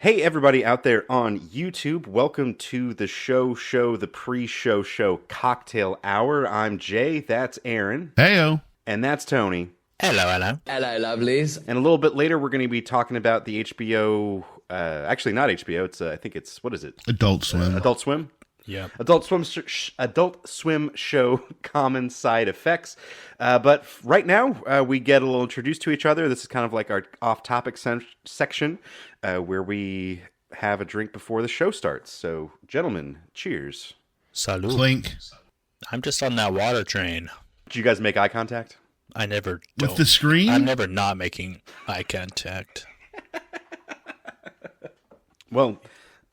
Hey, everybody out there on YouTube. Welcome to the the pre-show cocktail hour. I'm Jay, that's Aaron, Heyo. and that's Tony. Hello, hello. Hello, lovelies. And a little bit later, we're going to be talking about the HBO, actually not HBO, I think it's, what is it? Adult Swim. Adult Swim? Yeah. Adult Swim show Common Side Effects. But right now, we get a little introduced to each other. This is kind of like our off-topic section where we have a drink before the show starts. So, gentlemen, cheers. Salud. Clink. I'm just on that water train. Did you guys make eye contact? I never With don't. the screen? I'm never not making eye contact. Well,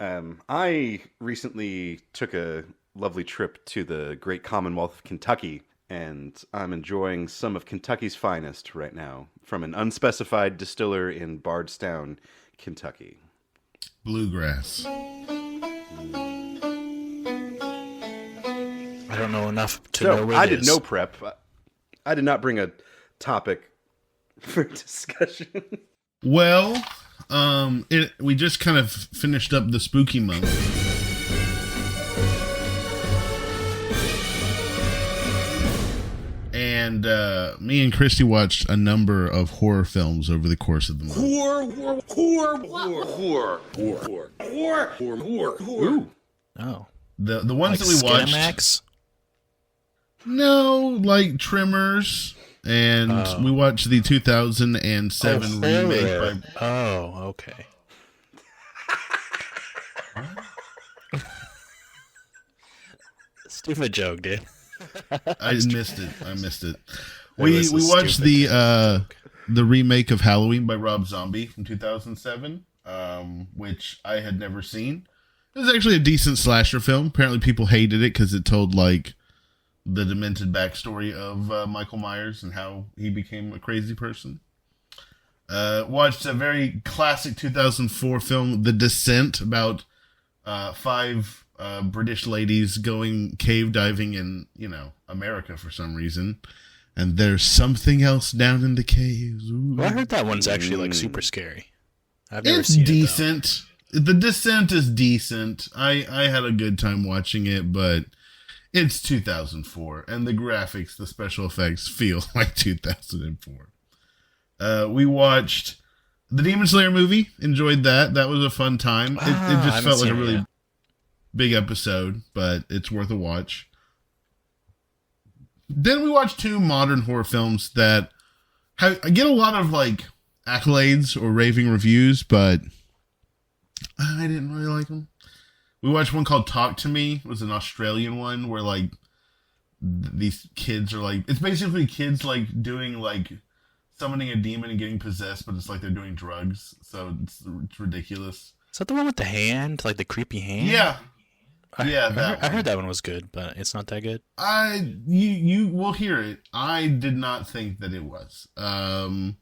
I recently took a lovely trip to the great Commonwealth of Kentucky, and I'm enjoying some of Kentucky's finest right now from an unspecified distiller in Bardstown, Kentucky. Bluegrass. I don't know enough to know what I it did is. no prep. I did not bring a topic for discussion. Well, we just kind of finished up the spooky month. And me and Christy watched a number of horror films over the course of the month. Ooh. Oh. The ones Like that we watched. Skinamax? No, like Tremors. And we watched the 2007 remake horror. by Oh, okay. Stupid joke, dude. I missed it. We was a watched stupid the remake of Halloween by Rob Zombie from 2007, which I had never seen. It was actually a decent slasher film. Apparently, people hated it because it told like the demented backstory of Michael Myers and how he became a crazy person. Watched a very classic 2004 film, The Descent, about five British ladies going cave diving in, America for some reason. And there's something else down in the caves. Ooh. Well, I heard that one's actually like super scary. I've never It's seen decent. The Descent is decent. I had a good time watching it, but it's 2004, and the graphics, the special effects feel like 2004. We watched the Demon Slayer movie. Enjoyed that. That was a fun time. It just felt like a really big episode, but it's worth a watch. Then we watched two modern horror films that get a lot of like accolades or raving reviews, but I didn't really like them. We watched one called Talk to Me. It was an Australian one where like these kids are like, it's basically kids like doing like summoning a demon and getting possessed, but it's like they're doing drugs, so it's ridiculous. Is that the one with the hand, like the creepy hand? Yeah. I That heard that one was good, but it's not that good. You will hear it. I did not think that it was. And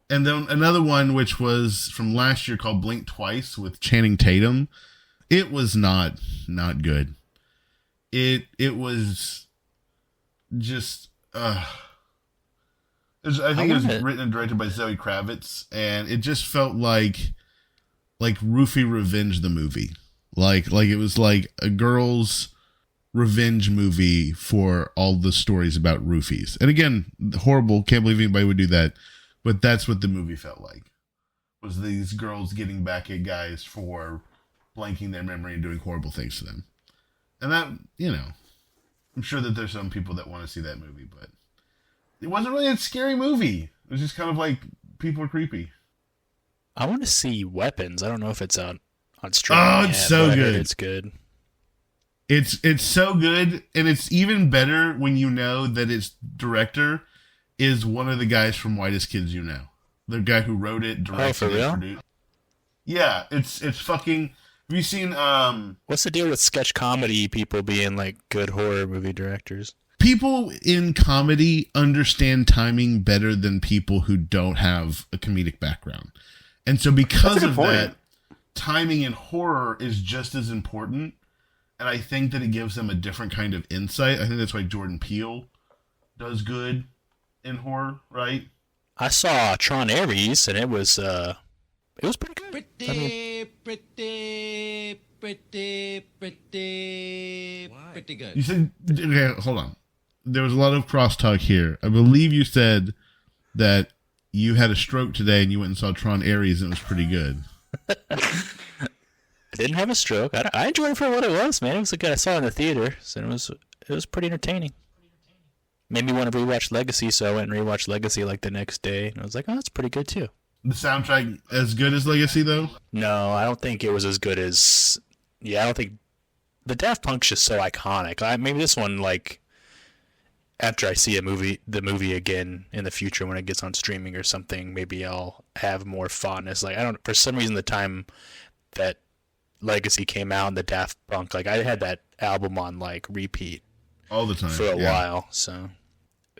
then another one which was from last year called Blink Twice with Channing Tatum. It was not good. It was just I think it was written and directed by Zoe Kravitz, and it just felt like Roofie Revenge the movie. Like it was like a girl's revenge movie for all the stories about roofies. And again, horrible, can't believe anybody would do that. But that's what the movie felt like. Was these girls getting back at guys for blanking their memory and doing horrible things to them. And that, I'm sure that there's some people that want to see that movie, but it wasn't really a scary movie. It was just kind of like people are creepy. I want to see Weapons. I don't know if it's on streaming. Oh, it's so good. It's good. It's so good, and it's even better when you know that its director is one of the guys from Whitest Kids You Know. The guy who wrote it, directed for real? it, produced. Yeah, it's fucking. Have you seen What's the deal with sketch comedy people being like good horror movie directors? people in comedy understand timing better than people who don't have a comedic background. And so because of that, timing in horror is just as important. And I think that it gives them a different kind of insight. I think that's why Jordan Peele does good in horror, right? I saw Tron Ares, and it was It was pretty good. Pretty good. You said, okay, hold on. There was a lot of crosstalk here. I believe you said that you had a stroke today and you went and saw Tron Ares and it was pretty good. I didn't have a stroke. I enjoyed it for what it was, man. It was good. I saw it in the theater, so it was pretty entertaining. Made me want to rewatch Legacy, so I went and rewatched Legacy like the next day, and I was like, oh, that's pretty good too. The soundtrack as good as Legacy, though? No, I don't think it was as good as. Yeah, I don't think the Daft Punk's just so iconic. Maybe this one, like, after I see the movie again in the future when it gets on streaming or something, maybe I'll have more fondness. Like, I don't. For some reason, the time that Legacy came out and the Daft Punk, like, I had that album on like repeat all the time for a while. So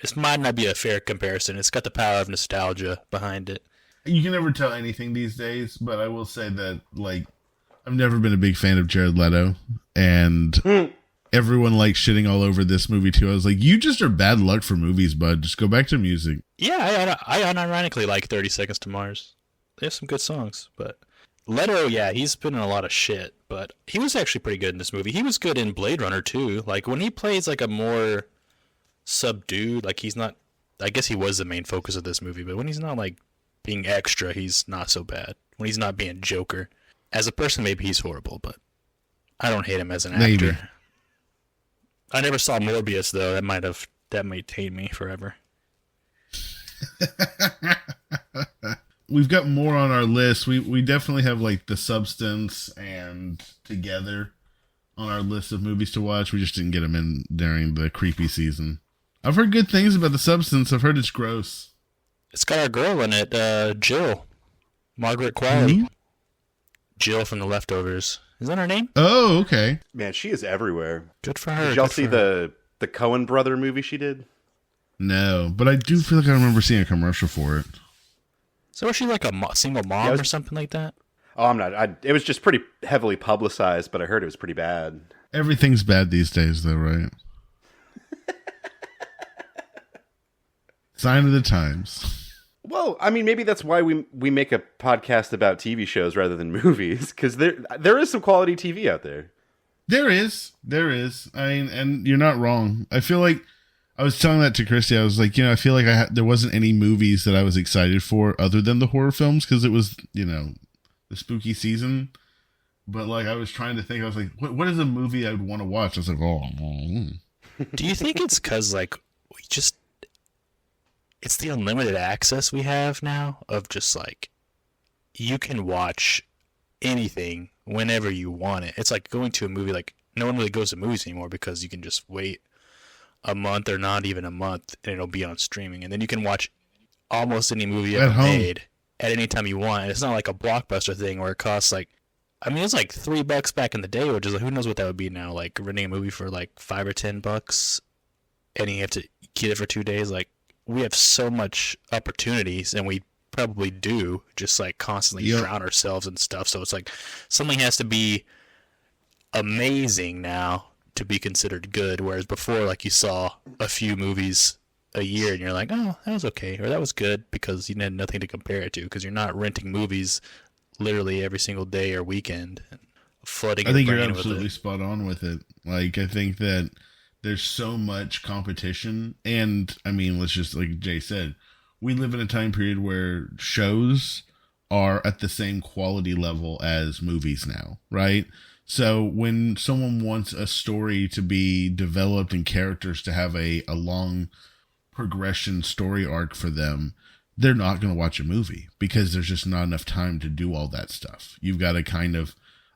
this might not be a fair comparison. It's got the power of nostalgia behind it. You can never tell anything these days, but I will say that, like, I've never been a big fan of Jared Leto, and everyone likes shitting all over this movie too. I was like, you just are bad luck for movies, bud. Just go back to music. Yeah, I unironically like 30 Seconds to Mars. They have some good songs, but Leto, yeah, he's been in a lot of shit, but he was actually pretty good in this movie. He was good in Blade Runner too. Like, when he plays like a more subdued, like, he's not, I guess he was the main focus of this movie, but when he's not like being extra, he's not so bad. When he's not being Joker. As a person, maybe he's horrible, but I don't hate him as an maybe. actor. I never saw Morbius, though. That might taint me forever. We've got more on our list. We definitely have, like, The Substance and Together on our list of movies to watch. We just didn't get them in during the creepy season. I've heard good things about The Substance. I've heard it's gross. It's got our girl in it, Jill. Margaret Qualley. Mm-hmm. Jill from The Leftovers. Is that her name? Oh, okay. Man, she is everywhere. Good for her. Did y'all see the Coen brother movie she did? No, but I do feel like I remember seeing a commercial for it. So was she like a single mom or something like that? Oh, I'm not. It was just pretty heavily publicized, but I heard it was pretty bad. Everything's bad these days, though, right? Sign of the times. Well, I mean, maybe that's why we make a podcast about TV shows rather than movies, because there is some quality TV out there. There is. I mean, and you're not wrong. I feel like I was telling that to Christy. I was like, I feel like there wasn't any movies that I was excited for other than the horror films, because it was, the spooky season. But, like, I was trying to think. I was like, what is a movie I would want to watch? I was like, Do you think it's because, like, it's the unlimited access we have now of just, like, you can watch anything whenever you want it. It's like going to a movie. Like, no one really goes to movies anymore because you can just wait a month or not even a month and it'll be on streaming. And then you can watch almost any movie ever made at any time you want. And it's not like a Blockbuster thing where it costs, like, I mean, it's like $3 back in the day, which is like, who knows what that would be now? Like, renting a movie for like $5 or $10 and you have to get it for 2 days. Like, we have so much opportunities, and we probably do just like constantly drown ourselves in stuff. So it's like something has to be amazing now to be considered good. Whereas before, like, you saw a few movies a year and you're like, oh, that was okay. Or that was good because you had nothing to compare it to because you're not renting movies literally every single day or weekend. And flooding I think you're absolutely spot on with it. Like, I think that there's so much competition, and I mean, let's just, like Jay said, we live in a time period where shows are at the same quality level as movies now, right? So when someone wants a story to be developed and characters to have a long progression story arc for them, they're not going to watch a movie because there's just not enough time to do all that stuff. You've got to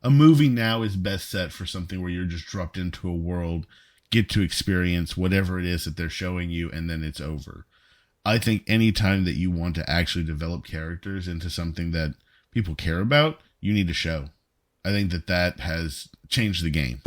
a movie now is best set for something where you're just dropped into a world, get to experience whatever it is that they're showing you, and then it's over. I think any time that you want to actually develop characters into something that people care about, you need a show. I think that has changed the game.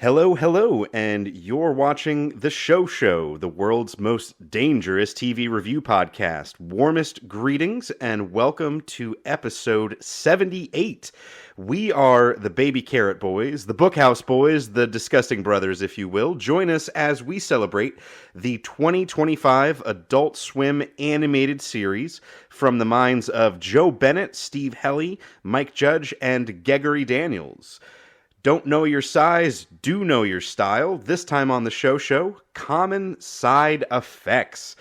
Hello, hello, and you're watching The Show, the world's most dangerous TV review podcast. Warmest greetings and welcome to episode 78. We are the Baby Carrot Boys, the Bookhouse Boys, the Disgusting Brothers, if you will. Join us as we celebrate the 2025 Adult Swim animated series from the minds of Joe Bennett, Steve Helly, Mike Judge, and Gregory Daniels. Don't know your size, do know your style. This time on the show, Common Side Effects.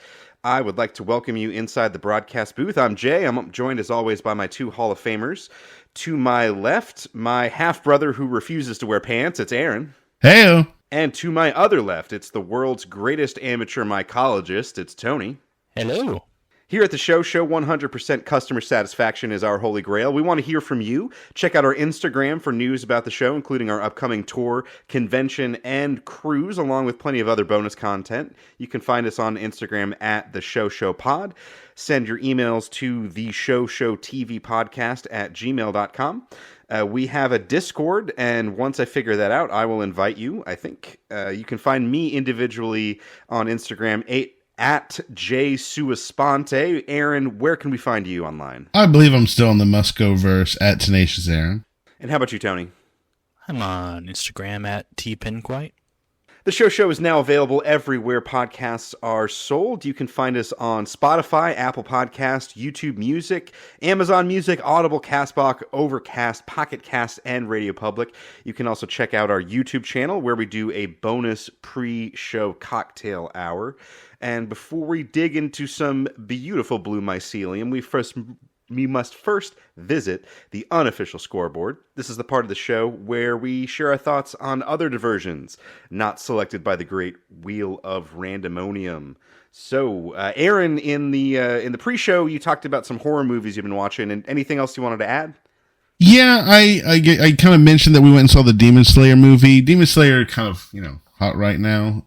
I would like to welcome you inside the broadcast booth. I'm Jay. I'm joined as always by my two Hall of Famers. To my left, my half-brother who refuses to wear pants. It's Aaron. Heyo. And to my other left, it's the world's greatest amateur mycologist. It's Tony. Hello. Here at the show, 100% customer satisfaction is our holy grail. We want to hear from you. Check out our Instagram for news about the show, including our upcoming tour, convention, and cruise, along with plenty of other bonus content. You can find us on Instagram at The Show Pod. Send your emails to theshowtvpodcast@gmail.com. We have a Discord, and once I figure that out, I will invite you, I think. You can find me individually on Instagram, at jsuesponte. Aaron, where can we find you online? I believe I'm still on the Muscoverse at Tenacious Aaron. And how about you, Tony? I'm on Instagram at tpinquite. The show is now available everywhere podcasts are sold. You can find us on Spotify, Apple Podcast, YouTube Music, Amazon Music, Audible, CastBox, Overcast, Pocket Cast, and Radio Public. You can also check out our YouTube channel where we do a bonus pre-show cocktail hour. And before we dig into some beautiful blue mycelium, we must first visit the unofficial scoreboard. This is the part of the show where we share our thoughts on other diversions not selected by the great Wheel of Randomonium. So, Aaron, in the pre-show, you talked about some horror movies you've been watching, and anything else you wanted to add? Yeah, I kind of mentioned that we went and saw the Demon Slayer movie. Demon Slayer kind of, hot right now.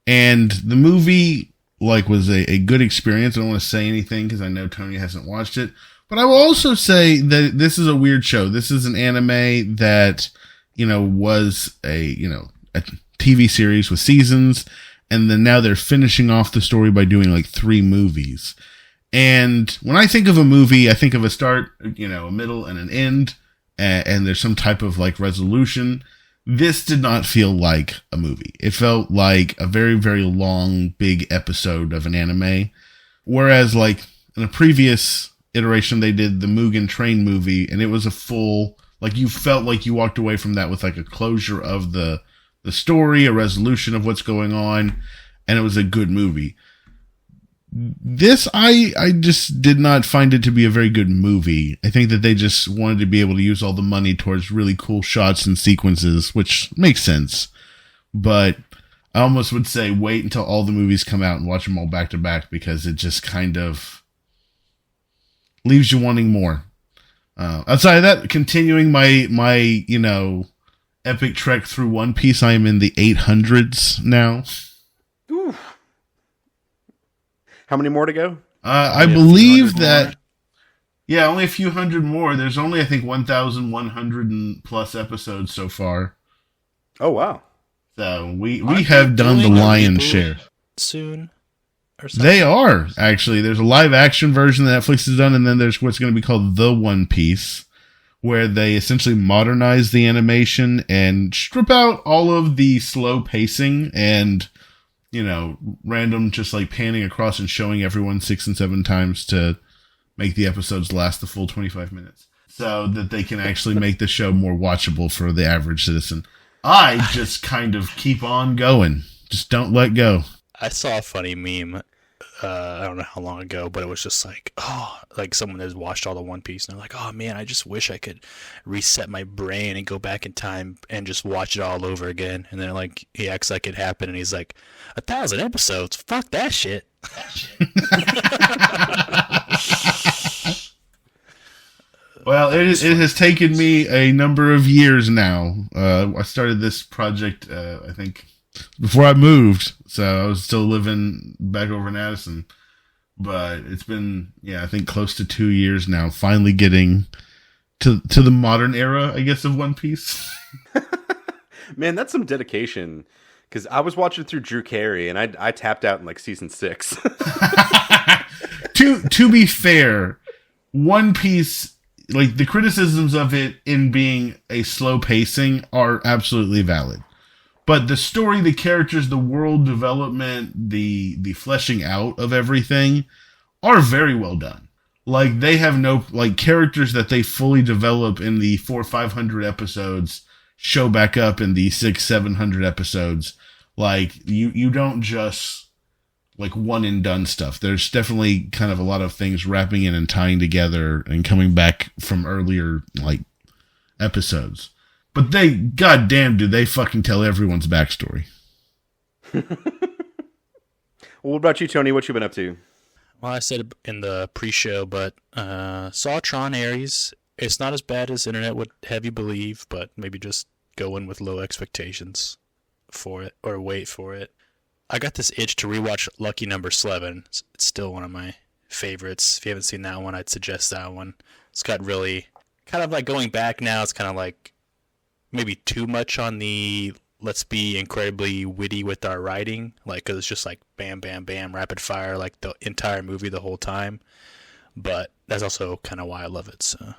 And the movie, was a good experience. I don't want to say anything because I know Tony hasn't watched it. But I will also say that this is a weird show. This is an anime that, was a TV series with seasons. And then now they're finishing off the story by doing 3 movies. And when I think of a movie, I think of a start, a middle, and an end. And there's some type of resolution. This did not feel like a movie. It felt like a very, very long, big episode of an anime. Whereas, in a previous iteration, they did the Mugen Train movie, and it was a full, you felt like you walked away from that with, a closure of the story, a resolution of what's going on, and it was a good movie. This, I just did not find it to be a very good movie. I think that they just wanted to be able to use all the money towards really cool shots and sequences, which makes sense. But I almost would say wait until all the movies come out and watch them all back to back, because it just kind of leaves you wanting more. Outside of that, continuing my epic trek through One Piece, I am in the 800s now. Ooh. How many more to go? I believe that, only a few hundred more. There's only, I think, 1,100 and plus episodes so far. Oh, wow. So we have done the lion's share. Soon? Or something? They are, actually. There's a live action version that Netflix has done, and then there's what's going to be called The One Piece, where they essentially modernize the animation and strip out all of the slow pacing and random just panning across and showing everyone 6 and 7 times to make the episodes last the full 25 minutes so that they can actually make the show more watchable for the average citizen. I just kind of keep on going. Just don't let go. I saw a funny meme, I don't know how long ago, but it was just someone has watched all the One Piece and they're like, oh man, I just wish I could reset my brain and go back in time and just watch it all over again. And then he acts like it happened and he's like, 1,000 episodes? Fuck that shit. Well, it has taken me a number of years now. I started this project, I think, before I moved, so I was still living back over in Addison. But it's been, I think close to 2 years now, finally getting to the modern era, I guess, of One Piece. Man, that's some dedication. Because I was watching through Drew Carey, and I tapped out in like season 6. To be fair, One Piece, like the criticisms of it in being a slow pacing are absolutely valid. But the story, the characters, the world development, the fleshing out of everything are very well done. Like they have no like characters that they fully develop in the 400-500 episodes show back up in the 600-700 episodes. Like you don't just like one and done stuff. There's definitely kind of a lot of things wrapping in and tying together and coming back from earlier like episodes. But they, goddamn, do they fucking tell everyone's backstory. Well, what about you, Tony? What you been up to? Well, I said it in the pre-show, but saw Tron Ares. It's not as bad as internet would have you believe, but maybe just go in with low expectations for it or wait for it. I got this itch to rewatch Lucky Number 11. It's still one of my favorites. If you haven't seen that one, I'd suggest that one. It's got really kind of like going back now. It's kind of like maybe too much on the let's be incredibly witty with our writing, like cause it's just like bam, bam, bam, rapid fire, like the entire movie the whole time. But that's also kind of why I love it. So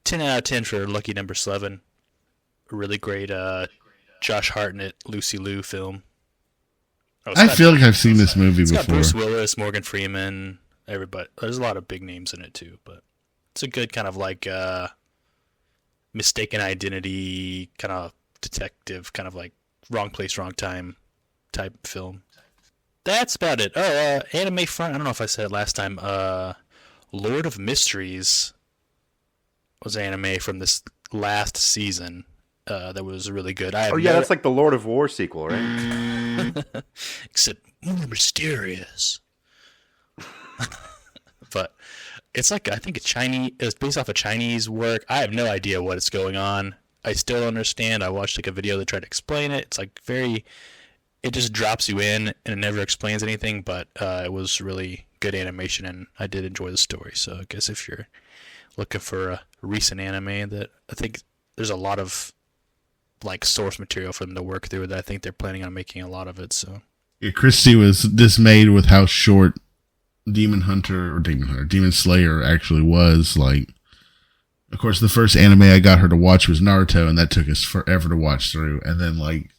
10 out of 10 for Lucky Number 11. A really great Josh Hartnett, Lucy Liu film. I feel like I've seen this movie it's before. It's got Bruce Willis, Morgan Freeman, everybody. There's a lot of big names in it too, but it's a good kind of like mistaken identity, kind of detective, kind of like wrong place, wrong time type film. That's about it. Oh, anime front. I don't know if I said it last time. Lord of Mysteries was anime from this last season. That was really good. That's like the Lord of War sequel, right? Except more mysterious. But it's like, I think it's based off of Chinese work. I have no idea what is going on. I still don't understand. I watched like a video that tried to explain it. It's like it just drops you in and it never explains anything, but it was really good animation and I did enjoy the story. So I guess if you're looking for a recent anime, that I think there's a lot of like source material for them to work through that I think they're planning on making a lot of it. So yeah, Christy was dismayed with how short Demon Slayer actually was. Like, of course, the first anime I got her to watch was Naruto, and that took us forever to watch through. And then like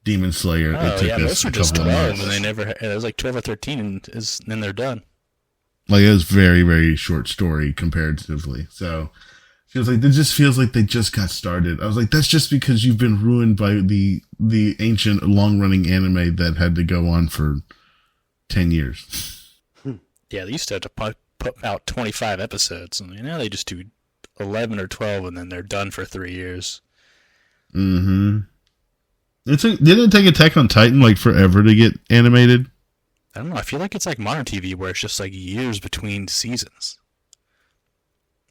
Demon Slayer, it took us most a are just couple of 12, months. and they never. It was like 12 or 13, and then they're done. Like it was very, very short story comparatively. So she was like, it just feels like they just got started. I was like, that's just because you've been ruined by the ancient long running anime that had to go on for 10 years. Yeah, they used to have to put out 25 episodes, and now they just do 11 or 12, and then they're done for 3 years. Mm-hmm. Didn't it take Attack on Titan like forever to get animated? I don't know. I feel like it's like modern TV where it's just like years between seasons.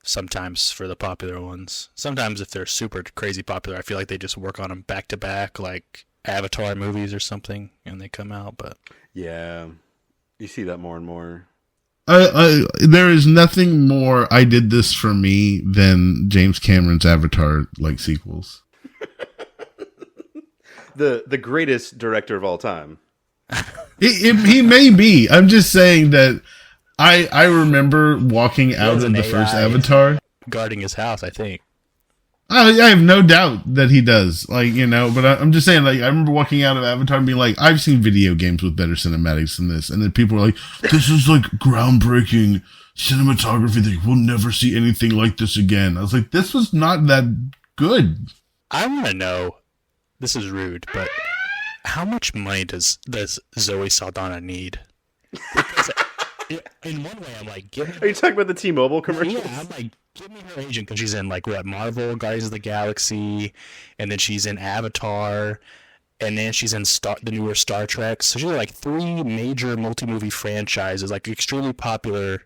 Sometimes for the popular ones. Sometimes if they're super crazy popular, I feel like they just work on them back to back, like Avatar movies or something, and they come out. But yeah, you see that more and more. There is nothing more I did this for me than James Cameron's Avatar like sequels. The greatest director of all time. He may be. I'm just saying that I remember walking out of the first Avatar. Guarding his house, I think. I have no doubt that he does. Like, you know, but I'm just saying, like, I remember walking out of Avatar and being like, I've seen video games with better cinematics than this. And then people were like, this is like groundbreaking cinematography that we'll never see anything like this again. I was like, this was not that good. I want to know, this is rude, but how much money does Zoe Saldana need? Because in one way, I'm like, give me. Are you talking about the T-Mobile commercials? Yeah, I'm like, give me her agent because she's in like what Marvel, Guardians of the Galaxy, and then she's in Avatar, and then she's in the newer Star Trek. So she's like 3 major multi-movie franchises, like extremely popular,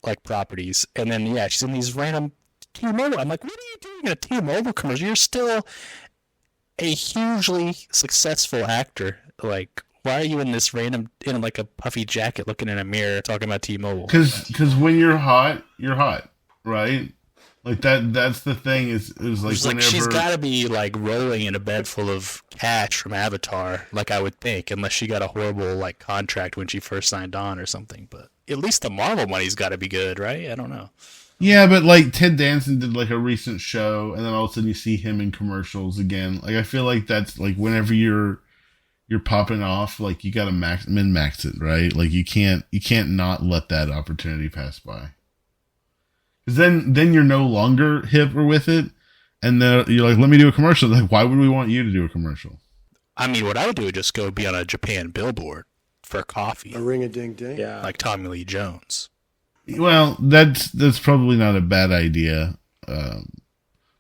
like properties. And then yeah, she's in these random T-Mobile. I'm like, what are you doing in a T-Mobile commercial? You're still a hugely successful actor. Like, why are you in this random, in like a puffy jacket looking in a mirror talking about T-Mobile? Because when you're hot, right? Like that's the thing is like It's like whenever she's got to be like rolling in a bed full of cash from Avatar, like I would think, unless she got a horrible like contract when she first signed on or something. But at least the Marvel money's got to be good, right? I don't know. yeah, but like Ted Danson did like a recent show, and then all of a sudden you see him in commercials again. Like I feel like that's like whenever you're popping off, like you gotta max it, right? Like you can't not let that opportunity pass by. Because then you're no longer hip or with it, and then you're like, let me do a commercial. Like, why would we want you to do a commercial? I mean, what I would do is just go be on a Japan billboard for coffee, A ring-a-ding-ding. Yeah. like Tommy Lee Jones. Well, that's probably not a bad idea. But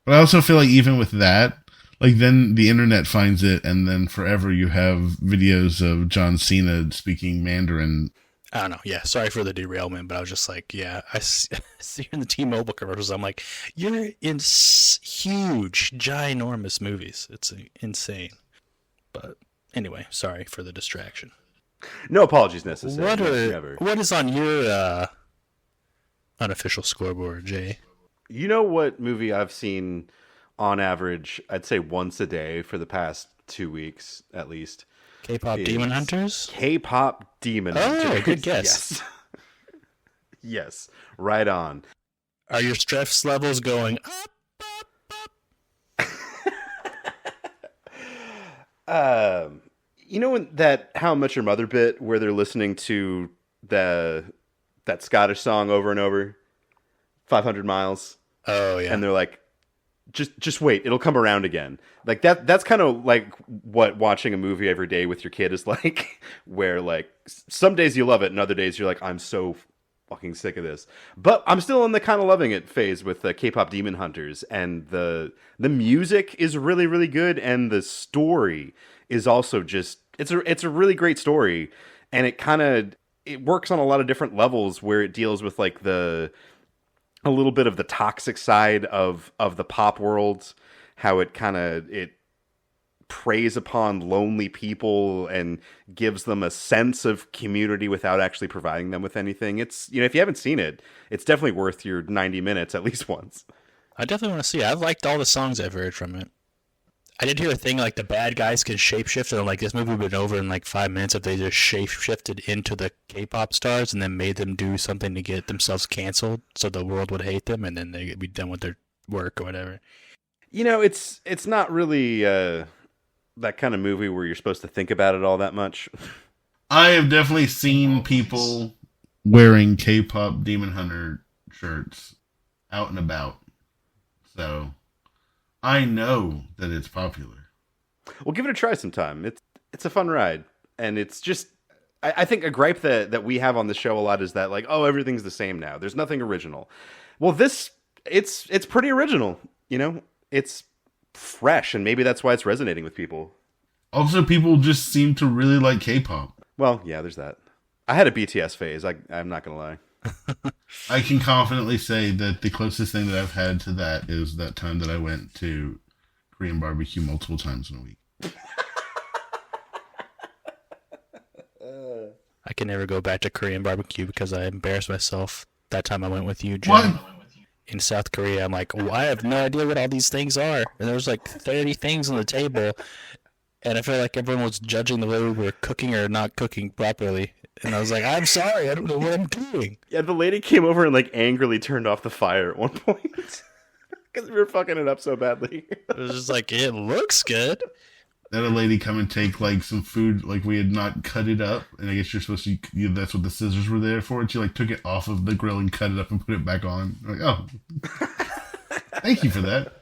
I also feel like even with that, like then the internet finds it, and then forever you have videos of John Cena speaking Mandarin. I don't know. Yeah, sorry for the derailment, but I was just like, yeah, I see in the T-Mobile commercials, I'm like, you're in huge, ginormous movies. It's insane. But anyway, sorry for the distraction. No apologies necessary. What is on your unofficial scoreboard, Jay? You know what movie I've seen on average, I'd say once a day for the past 2 weeks at least? K-pop Demon Hunters? K-pop Demon Hunters. Oh, good guess. Yes. Yes, right on. Are your stress levels going up? You know in that How I Met Your Mother bit where they're listening to that Scottish song over and over, 500 Miles, Oh, yeah. and they're like, just wait, it'll come around again. Like that's kind of like what watching a movie every day with your kid is like, where like some days you love it and other days you're like, I'm so fucking sick of this. But I'm still in the kind of loving it phase with the K-pop Demon Hunters, and the music is really, really good, and the story is also just it's a really great story, and it works on a lot of different levels where it deals with like a little bit of the toxic side of the pop world, how it preys upon lonely people and gives them a sense of community without actually providing them with anything. It's, if you haven't seen it, it's definitely worth your 90 minutes at least once. I definitely want to see it. I've liked all the songs I've heard from it. I did hear a thing like the bad guys can shapeshift, and like this movie would have been over in like 5 minutes if they just shapeshifted into the K-pop stars and then made them do something to get themselves canceled so the world would hate them, and then they'd be done with their work or whatever. It's not really that kind of movie where you're supposed to think about it all that much. I have definitely seen people wearing K-pop Demon Hunter shirts out and about, so I know that it's popular. Well, give it a try sometime. It's a fun ride, and it's just I think a gripe that we have on the show a lot is that like, oh, everything's the same now. There's nothing original. Well, it's pretty original. It's fresh, and maybe that's why it's resonating with people. Also, people just seem to really like K-pop. Well, yeah, there's that. I had a BTS phase. I'm not gonna lie. I can confidently say that the closest thing that I've had to that is that time that I went to Korean barbecue multiple times in a week. I can never go back to Korean barbecue because I embarrassed myself that time I went with you, Jen. What? In South Korea, I'm like, well, I have no idea what all these things are. And there was like 30 things on the table, and I feel like everyone was judging the way we were cooking or not cooking properly. And I was like, I'm sorry, I don't know what I'm doing. Yeah, the lady came over and like angrily turned off the fire at one point because we were fucking it up so badly. It was just like, it looks good. Had a lady come and take like some food, like we had not cut it up, and I guess you're supposed to. That's what the scissors were there for. And she like took it off of the grill and cut it up and put it back on. I'm like, oh, thank you for that.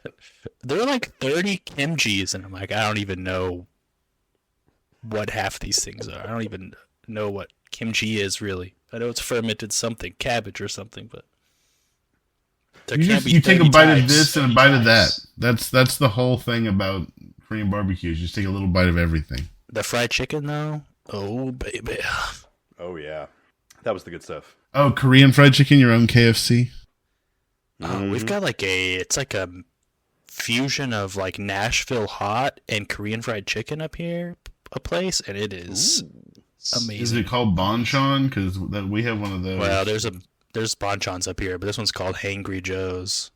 There were like 30 kimchis, and I'm like, I don't even know what half these things are. I don't even know what kimchi is really. I know it's fermented something, cabbage or something, but there can't be. You take a 30 bite of types. this and a bite of that. That's the whole thing about Korean barbecues. You just take a little bite of everything. The fried chicken, though, oh baby. Oh yeah, that was the good stuff. Oh, Korean fried chicken, your own KFC. Oh, we've got like it's like a fusion of like Nashville hot and Korean fried chicken up here, a place, and it is amazing. Is it called Bonchon? Because we have one of those. Well, there's Bonchons up here, but this one's called Hangry Joe's.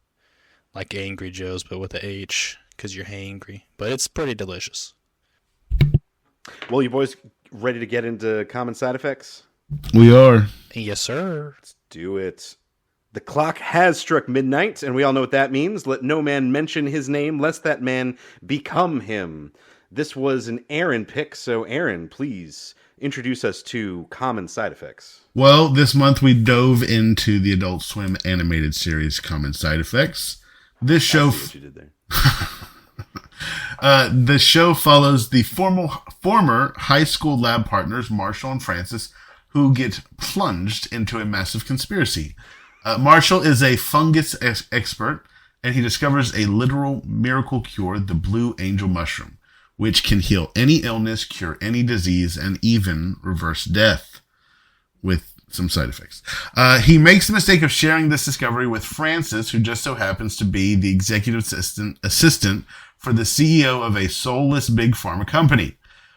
like Angry Joe's, but with a H, because you're hangry. But it's pretty delicious. Well, you boys ready to get into common side effects? We are. Yes, sir. Let's do it. The clock has struck midnight, and we all know what that means. Let no man mention his name, lest that man become him. This was an Aaron pick, so Aaron, please introduce us to common side effects. Well, this month we dove into the Adult Swim animated series Common Side Effects. This show, I see what you did there. the show follows the former high school lab partners Marshall and Francis, who get plunged into a massive conspiracy. Marshall is a fungus expert, and he discovers a literal miracle cure, the blue angel mushroom, which can heal any illness, cure any disease, and even reverse death with some side effects. He makes the mistake of sharing this discovery with Francis, who just so happens to be the executive assistant for the CEO of a soulless big pharma company.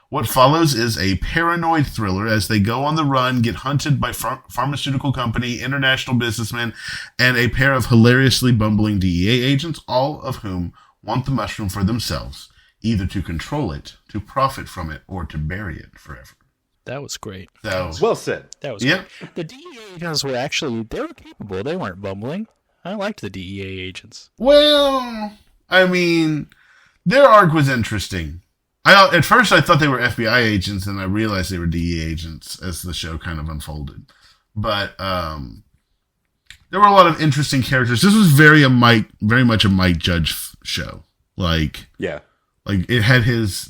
What follows is a paranoid thriller as they go on the run, get hunted by pharmaceutical company, international businessmen, and a pair of hilariously bumbling DEA agents, all of whom want the mushroom for themselves, either to control it, to profit from it, or to bury it forever. That was great. So, Well said. That was yeah. great. The DEA agents were actually, they were capable. They weren't bumbling. I liked the DEA agents. Well, I mean, their arc was interesting. At first I thought they were FBI agents, and I realized they were DEA agents as the show kind of unfolded. But there were a lot of interesting characters. This was very much a Mike Judge show. Yeah. Like it had his,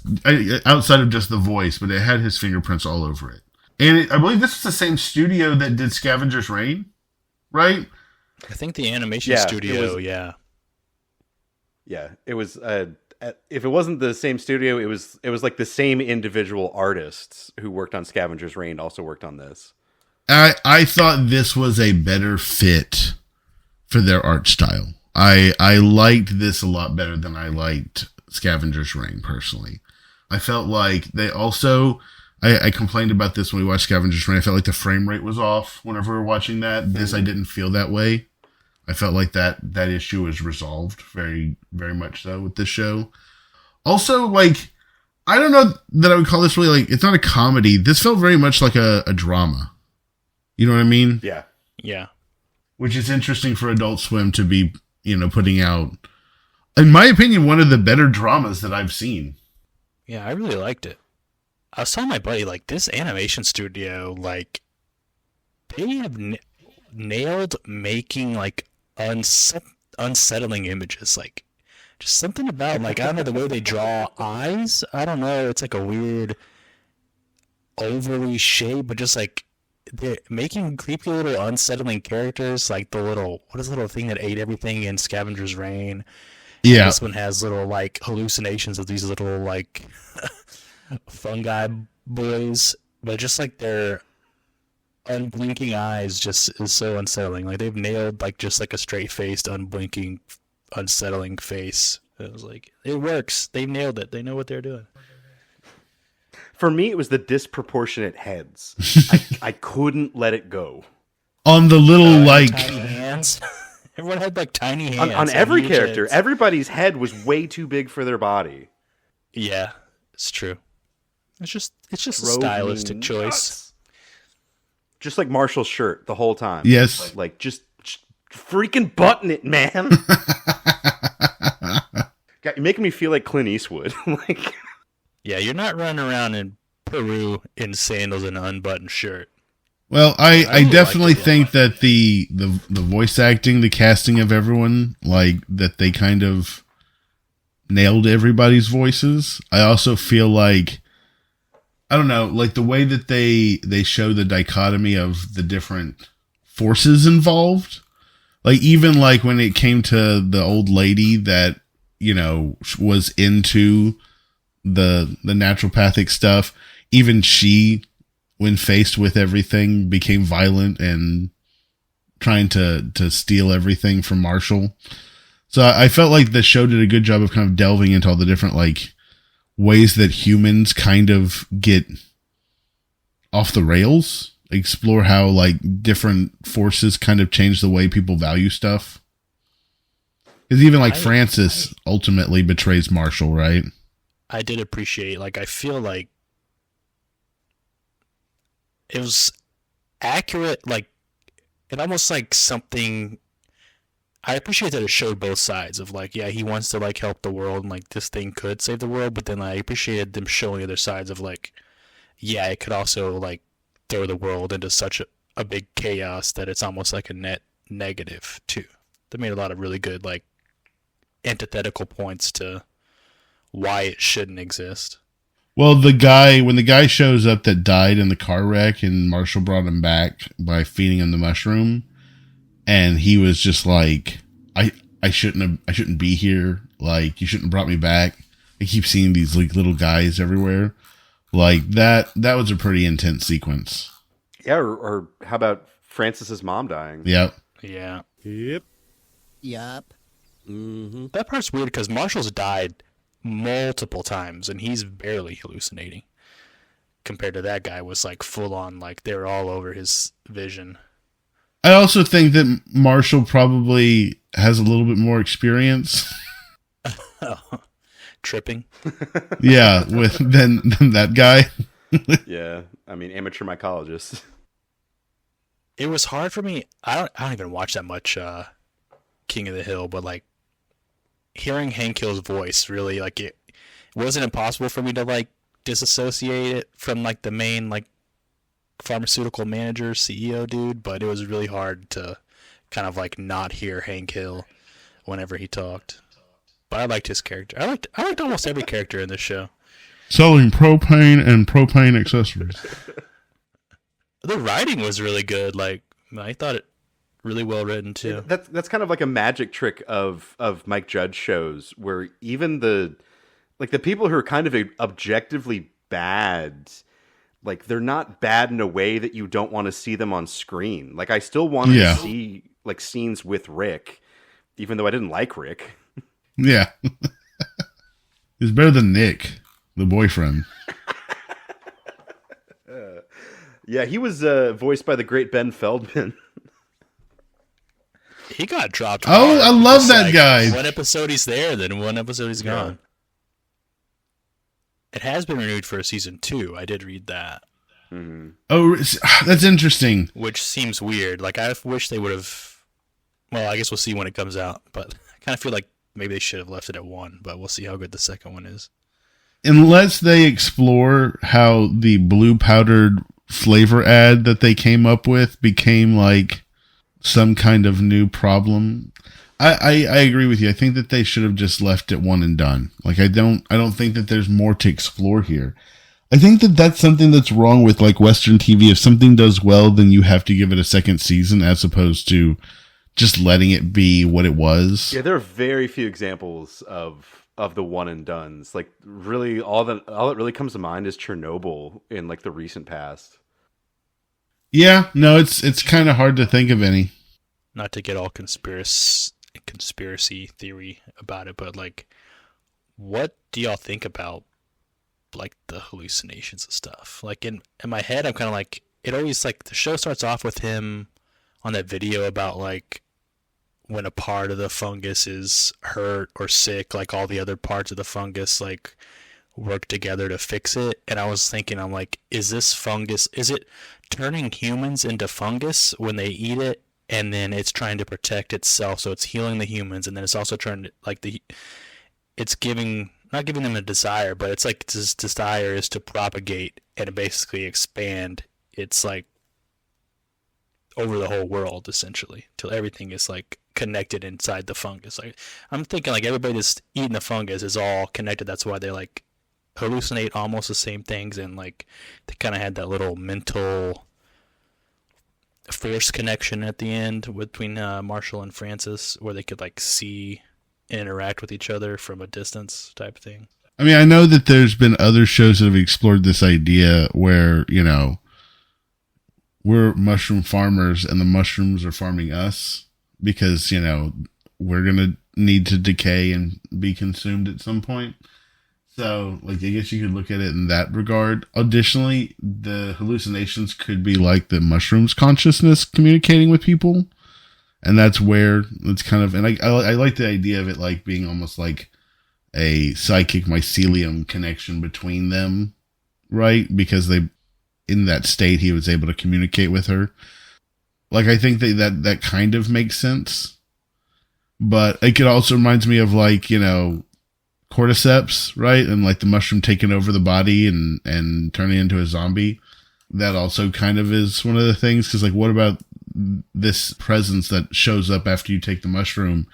outside of just the voice, but it had his fingerprints all over it. And I believe this was the same studio that did Scavenger's Reign, right? I think the animation Yeah, studio, Yeah, it was. If it wasn't the same studio, it was like the same individual artists who worked on Scavenger's Reign also worked on this. I thought this was a better fit for their art style. I liked this a lot better than I liked Scavenger's Reign personally. I felt like they also, I complained about this when we watched Scavenger's Reign. I felt like the frame rate was off whenever we were watching that. This, I didn't feel that way. I felt like that issue was resolved very, very much so with this show. Also, like, I don't know that I would call this really, like, it's not a comedy. This felt very much like a drama. You know what I mean? Yeah. yeah. Which is interesting for Adult Swim to be, putting out, in my opinion, one of the better dramas that I've seen. Yeah, I really liked it. I was telling my buddy, like, this animation studio, like, they have nailed making, like, unsettling images. Like, just something about, like, I don't know, the way they draw eyes. I don't know. It's like a weird, overly shape, but just, like, they're making creepy little unsettling characters. Like, what is the little thing that ate everything in Scavenger's Reign? Yeah. This one has little, like, hallucinations of these little, like, fungi boys, but just, like, their unblinking eyes just is so unsettling. Like, they've nailed, like, just, like, a straight-faced, unblinking, unsettling face. It was like, it works. They nailed it. They know what they're doing. For me, it was the disproportionate heads. I couldn't let it go. On the little, like... Tiny hands. Everyone had, like, tiny hands. On every huge character, heads. everybody's head was way too big for their body. Yeah, it's true. It's just a Drove me stylistic choice. nuts. Just like Marshall's shirt the whole time. Yes. Like just freaking button it, man. God, you're making me feel like Clint Eastwood. Like, Yeah, you're not running around in Peru in sandals and an unbuttoned shirt. Well, I really definitely liked it. think that the voice acting, the casting of everyone, like, that they kind of nailed everybody's voices. I also feel like, I don't know, like the way that they show the dichotomy of the different forces involved. Like, even like when it came to the old lady that, was into the naturopathic stuff, even she, when faced with everything, became violent and trying to steal everything from Marshall. So I felt like the show did a good job of kind of delving into all the different, like, ways that humans kind of get off the rails, explore how, like, different forces kind of change the way people value stuff. It's even like Francis ultimately betrays Marshall, right? I did appreciate, like, I feel like it was accurate, like, it almost like something. I appreciate that it showed both sides of, like, yeah, he wants to, like, help the world and, like, this thing could save the world, but then I appreciated them showing other sides of, like, yeah, it could also, like, throw the world into such a big chaos that it's almost like a net negative too. They made a lot of really good, like, antithetical points to why it shouldn't exist. Well, when the guy shows up that died in the car wreck and Marshall brought him back by feeding him the mushroom, and he was just like, I shouldn't be here. Like, you shouldn't have brought me back. I keep seeing these, like, little guys everywhere. Like, that was a pretty intense sequence. Yeah, or how about Francis's mom dying? Yep. Yeah. Yep. That part's weird because Marshall's died multiple times and he's barely hallucinating. Compared to that guy was, like, full on, like, they're all over his vision. I also think that Marshall probably has a little bit more experience. Tripping. Yeah, than that guy. Yeah, I mean, amateur mycologist. It was hard for me. I don't even watch that much King of the Hill, but, like, hearing Hank Hill's voice really, like, it wasn't impossible for me to, like, disassociate it from, like, the main, like, pharmaceutical manager CEO dude, but it was really hard to kind of, like, not hear Hank Hill whenever he talked. But I liked his character. I liked almost every character in this show. Selling propane and propane accessories. The writing was really good. Like, I thought it really well written too. That's kind of like a magic trick of Mike Judge shows, where even the people who are kind of objectively bad, like, they're not bad in a way that you don't want to see them on screen. Like, I still wanted to see, like, scenes with Rick, even though I didn't like Rick. Yeah. He's better than Nick, the boyfriend. Yeah, he was voiced by the great Ben Feldman. He got dropped. Oh, I love that like, guy. One episode he's there, then one episode he's gone. It has been renewed for a season 2. I did read that. Mm-hmm. Oh, that's interesting. Which seems weird. Like, I wish they would have. Well, I guess we'll see when it comes out. But I kind of feel like maybe they should have left it at 1. But we'll see how good the second one is. Unless they explore how the blue powdered flavor ad that they came up with became, like, some kind of new problem. I agree with you. I think that they should have just left it 1 and done. Like, I don't think that there's more to explore here. I think that that's something that's wrong with, like, Western TV. If something does well, then you have to give it a second season as opposed to just letting it be what it was. Yeah, there are very few examples of the one and dones. Like, really, all that really comes to mind is Chernobyl in, like, the recent past. Yeah, no, it's kind of hard to think of any. Not to get all conspiracy theory about it, but, like, what do y'all think about, like, the hallucinations and stuff? Like, in my head, I'm kind of like, it always, like, the show starts off with him on that video about, like, when a part of the fungus is hurt or sick, like, all the other parts of the fungus, like, work together to fix it. And I was thinking, I'm like, is it turning humans into fungus when they eat it, and then it's trying to protect itself, so it's healing the humans, and then it's also trying to, like, it's not giving them a desire, but it's like this desire is to propagate and basically expand. It's like over the whole world, essentially, till everything is, like, connected inside the fungus. Like, I'm thinking, like, everybody that's eating the fungus is all connected. That's why they, like, hallucinate almost the same things, and, like, they kind of had that little mental force connection at the end between Marshall and Francis, where they could, like, see and interact with each other from a distance type thing. I mean, I know that there's been other shows that have explored this idea where, you know, we're mushroom farmers and the mushrooms are farming us because, you know, we're going to need to decay and be consumed at some point. So, like, I guess you could look at it in that regard. Additionally, the hallucinations could be like the mushroom's consciousness communicating with people. And that's where it's kind of, and I like the idea of it like being almost like a psychic mycelium connection between them, right? Because in that state, he was able to communicate with her. Like, I think that kind of makes sense. But it also reminds me of like, cordyceps, right? And like the mushroom taking over the body and turning into a zombie. That also kind of is one of the things. Because like, what about this presence that shows up after you take the mushroom?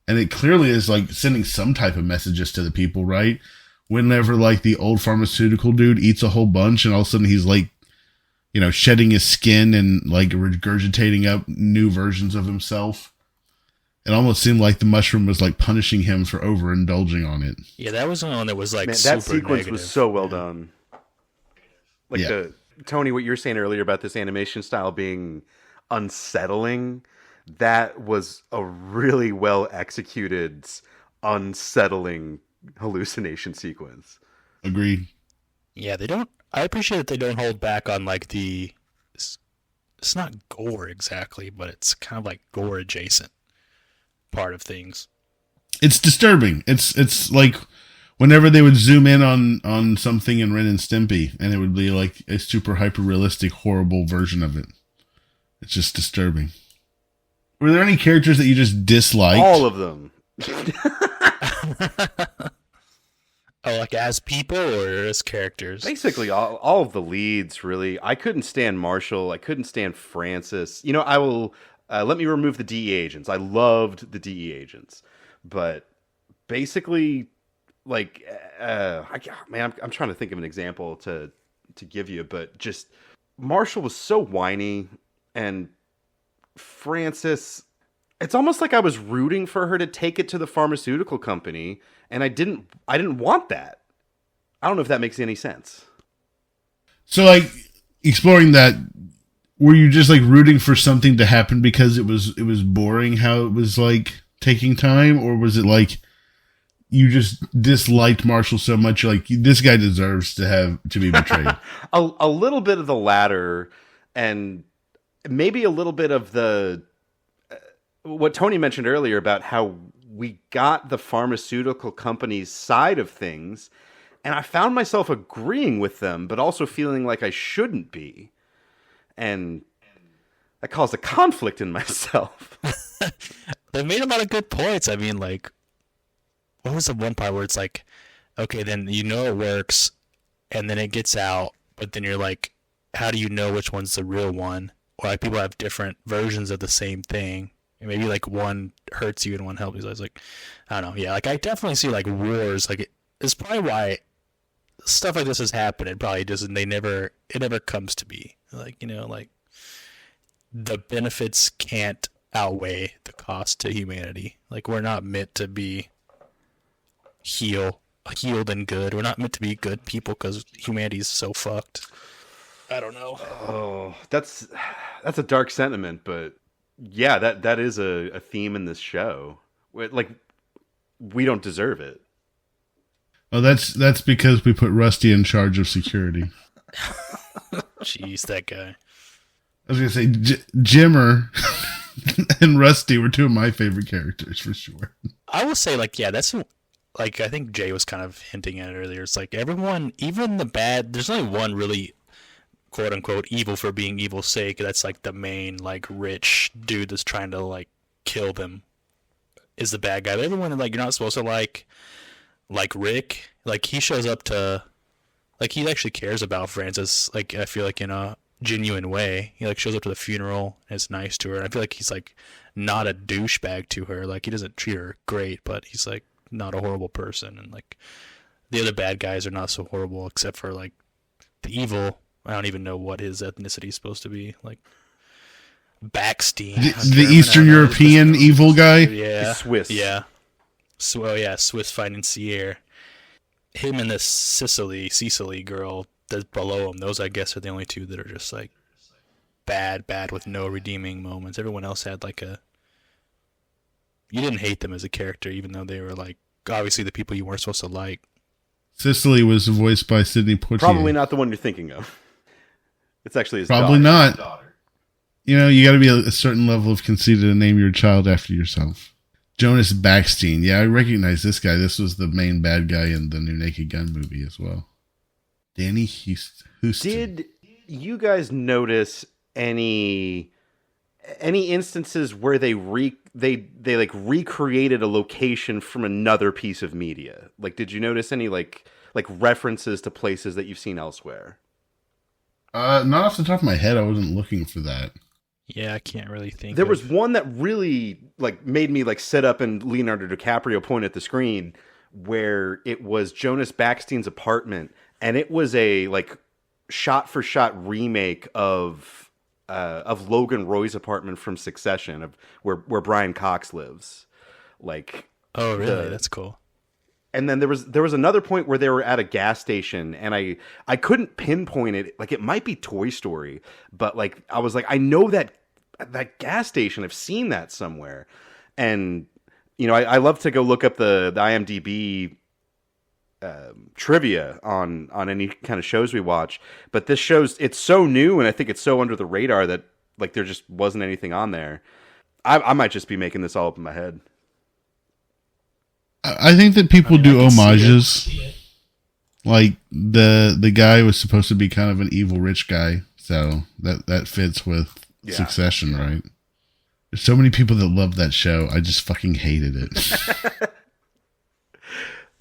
And it clearly is like sending some type of messages to the people, right? Whenever like the old pharmaceutical dude eats a whole bunch and all of a sudden he's like, shedding his skin and like regurgitating up new versions of himself. It almost seemed like the mushroom was like punishing him for overindulging on it. Yeah, that was one that was like that super sequence negative. was so well done. Like Yeah. Tony, what you were saying earlier about this animation style being unsettling, that was a really well executed, unsettling hallucination sequence. Agreed. Yeah, I appreciate that they don't hold back on like it's not gore exactly, but it's kind of like gore adjacent part of things. It's disturbing. It's like whenever they would zoom in on something in Ren and Stimpy, and it would be like a super hyper realistic, horrible version of it. It's just disturbing. Were there any characters that you just disliked? All of them. Oh, like as people or as characters? Basically, all of the leads, really. I couldn't stand Marshall. I couldn't stand Francis. I will... let me remove the DE agents. I loved the DE agents. But basically, like... I'm trying to think of an example to give you, but just... Marshall was so whiny, and Francis... It's almost like I was rooting for her to take it to the pharmaceutical company, and I didn't want that. I don't know if that makes any sense. So, like, exploring that, were you just like rooting for something to happen because it was boring how it was like taking time, or was it like you just disliked Marshall so much you're like, this guy deserves to be betrayed? a little bit of the latter, and maybe a little bit of the what Tony mentioned earlier about how we got the pharmaceutical company's side of things, and I found myself agreeing with them, but also feeling like I shouldn't be. And that caused a conflict in myself. They made a lot of good points. I mean, like, what was the one part where it's like, okay, then it works, and then it gets out, but then you're like, how do you know which one's the real one? Or like people have different versions of the same thing. Maybe like one hurts you and one helps you. So I was like, I don't know. Yeah, like I definitely see like wars. Like it's probably why stuff like this has happened. It probably doesn't. It never comes to be. Like like the benefits can't outweigh the cost to humanity. Like we're not meant to be healed and good. We're not meant to be good people because humanity's so fucked. I don't know. Oh, that's a dark sentiment, but. Yeah, that is a theme in this show. Like, we don't deserve it. Oh, that's because we put Rusty in charge of security. Jeez, that guy. I was gonna say Jimmer and Rusty were two of my favorite characters for sure. I will say, like, yeah, that's like I think Jay was kind of hinting at it earlier. It's like everyone, even the bad. There's only one really quote unquote evil for being evil's sake. That's like the main like rich dude that's trying to like kill them is the bad guy. But everyone like you're not supposed to like Rick. Like he shows up to like he actually cares about Frances. Like I feel like in a genuine way. He like shows up to the funeral and is nice to her. And I feel like he's like not a douchebag to her. Like he doesn't treat her great, but he's like not a horrible person. And like the other bad guys are not so horrible except for like the evil. I don't even know what his ethnicity is supposed to be. Like Backstein. The Eastern European evil guy? Yeah. He's Swiss. Yeah. Swiss financier. Him and this Cecily girl that's below him, those I guess are the only two that are just like bad with no redeeming moments. Everyone else had like you didn't hate them as a character, even though they were like obviously the people you weren't supposed to like. Cicely was voiced by Sidney Poitier. Probably not the one you're thinking of. It's actually his Probably daughter. not. you got to be a certain level of conceited to name your child after yourself. Jonas Backstein. Yeah, I recognize this guy. This was the main bad guy in the new Naked Gun movie as well. Danny Houston. Did you guys notice any instances where they recreated a location from another piece of media? Like, did you notice any like references to places that you've seen elsewhere? Not off the top of my head. I wasn't looking for that. Yeah, I can't really think. There was one that really made me sit up and Leonardo DiCaprio point at the screen, where it was Jonas Backstein's apartment, and it was a shot for shot remake of Logan Roy's apartment from Succession, of where Brian Cox lives. Oh, really? That's cool. And then there was another point where they were at a gas station, and I couldn't pinpoint it. It might be Toy Story, but I was I know that gas station. I've seen that somewhere. And I love to go look up the IMDb trivia on any kind of shows we watch. But this show's, it's so new, and I think it's so under the radar that there just wasn't anything on there. I might just be making this all up in my head. I think that people do homages. Like the guy was supposed to be kind of an evil rich guy, so that fits with Succession, right? There's so many people that love that show. I just fucking hated it.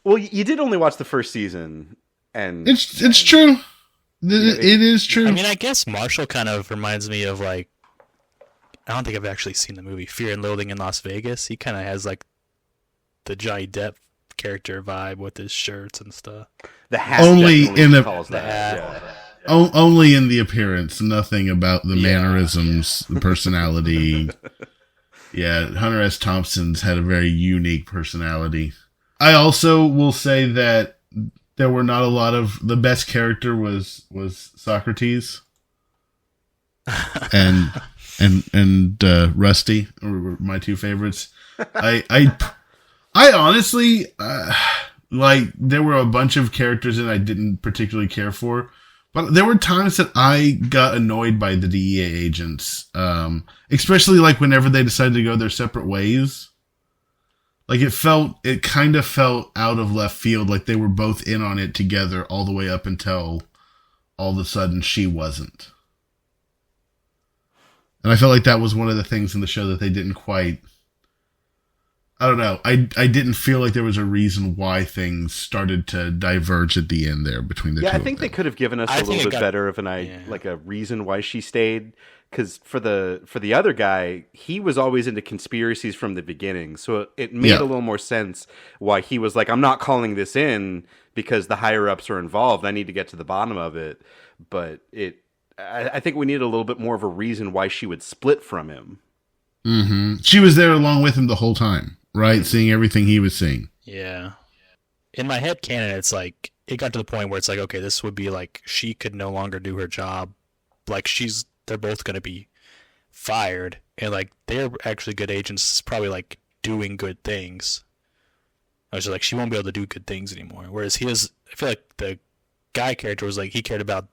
Well, you did only watch the first season, and it's true. It is true. I mean, I guess Marshall kind of reminds me of I don't think I've actually seen the movie Fear and Loathing in Las Vegas. He kind of has the Johnny Depp character vibe with his shirts and stuff. The hat only in the hat. Yeah. Only in the appearance, nothing about the mannerisms, the personality. Yeah, Hunter S. Thompson's had a very unique personality. I also will say that there were not a lot of, the best character was Socrates and Rusty were my two favorites. I honestly there were a bunch of characters that I didn't particularly care for, but there were times that I got annoyed by the DEA agents, especially whenever they decided to go their separate ways. It kind of felt out of left field, they were both in on it together all the way up until all of a sudden she wasn't. And I felt like that was one of the things in the show that they didn't quite, I don't know. I didn't feel like there was a reason why things started to diverge at the end there between the two. Yeah, I think they could have given us a little bit better of a reason why she stayed. Because for the other guy, he was always into conspiracies from the beginning, so it made a little more sense why he was I'm not calling this in because the higher ups are involved. I need to get to the bottom of it. But I think we needed a little bit more of a reason why she would split from him. Mm-hmm. She was there along with him the whole time, right? Seeing everything he was seeing. Yeah. In my head canon, it's it got to the point where it's okay, this would be she could no longer do her job. They're both going to be fired, and they're actually good agents, probably doing good things. I was just she won't be able to do good things anymore. Whereas I feel like the guy character was he cared about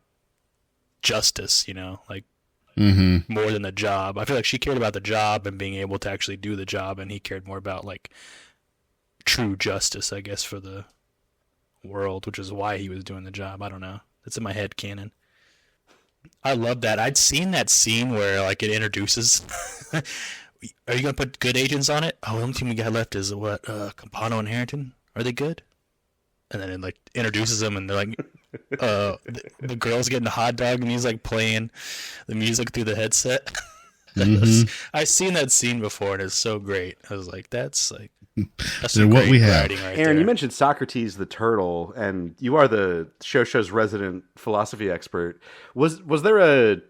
justice, more than the job. I feel like she cared about the job and being able to actually do the job, and he cared more about true justice, I guess, for the world, which is why he was doing the job. I don't know. It's in my head canon. I love that. I'd seen that scene where it introduces. Are you gonna put good agents on it? Oh, the only thing we got left is what? Campano and Harrington. Are they good? And then it introduces them, and they're the girl's getting a hot dog, and he's playing the music through the headset. Mm-hmm. I've seen that scene before, and it's so great. I was that's what we have. Right Aaron, there. you mentioned Socrates the turtle, and you are the show's resident philosophy expert. Was there a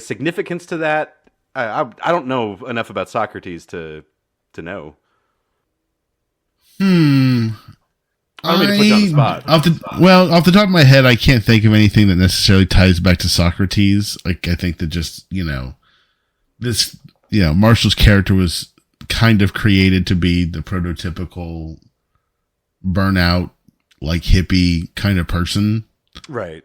significance to that? I don't know enough about Socrates to know. I don't mean to put you on the spot. Off the top of my head, I can't think of anything that necessarily ties back to Socrates. I think that just Marshall's character was kind of created to be the prototypical burnout, hippie kind of person. Right.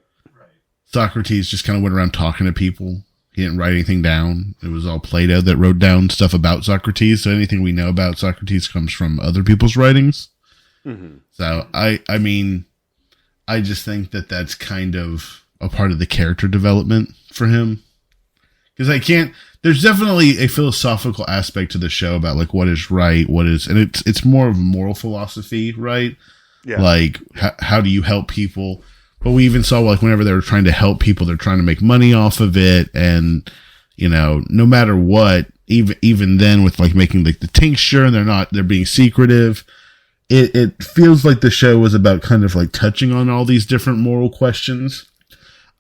Socrates just kind of went around talking to people. He didn't write anything down. It was all Plato that wrote down stuff about Socrates. So anything we know about Socrates comes from other people's writings. Mm-hmm. So I mean, I just think that that's kind of a part of the character development for him. Because there's definitely a philosophical aspect to the show about like what is right, and it's more of moral philosophy, right? Yeah. Like how do you help people? But we even saw like whenever they were trying to help people, they're trying to make money off of it. And, you know, no matter what, even then with like making like the tincture and they're being secretive, it feels like the show was about kind of like touching on all these different moral questions.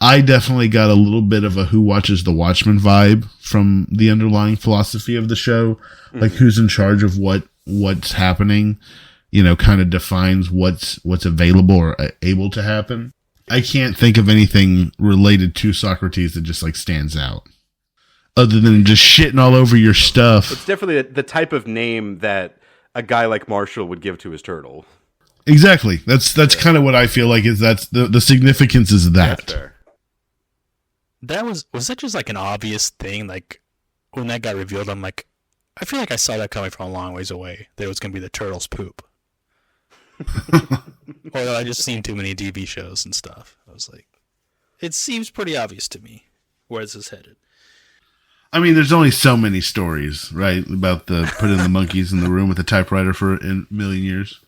I definitely got a little bit of a Who Watches the Watchmen vibe from the underlying philosophy of the show. Mm-hmm. Like who's in charge of what's happening, you know, kind of defines what's available or able to happen. I can't think of anything related to Socrates that just like stands out other than just shitting all over your stuff. It's definitely the type of name that a guy like Marshall would give to his turtle. Exactly. That's kind of what I feel like that's the significance is that. That's fair. That was that just like an obvious thing? Like when that got revealed, I'm like, I feel like I saw that coming from a long ways away. That it was going to be the turtle's poop. Or I just seen too many TV shows and stuff. I was like, it seems pretty obvious to me where this is headed. I mean, there's only so many stories, right, about the putting the monkeys in the room with a typewriter for a million years.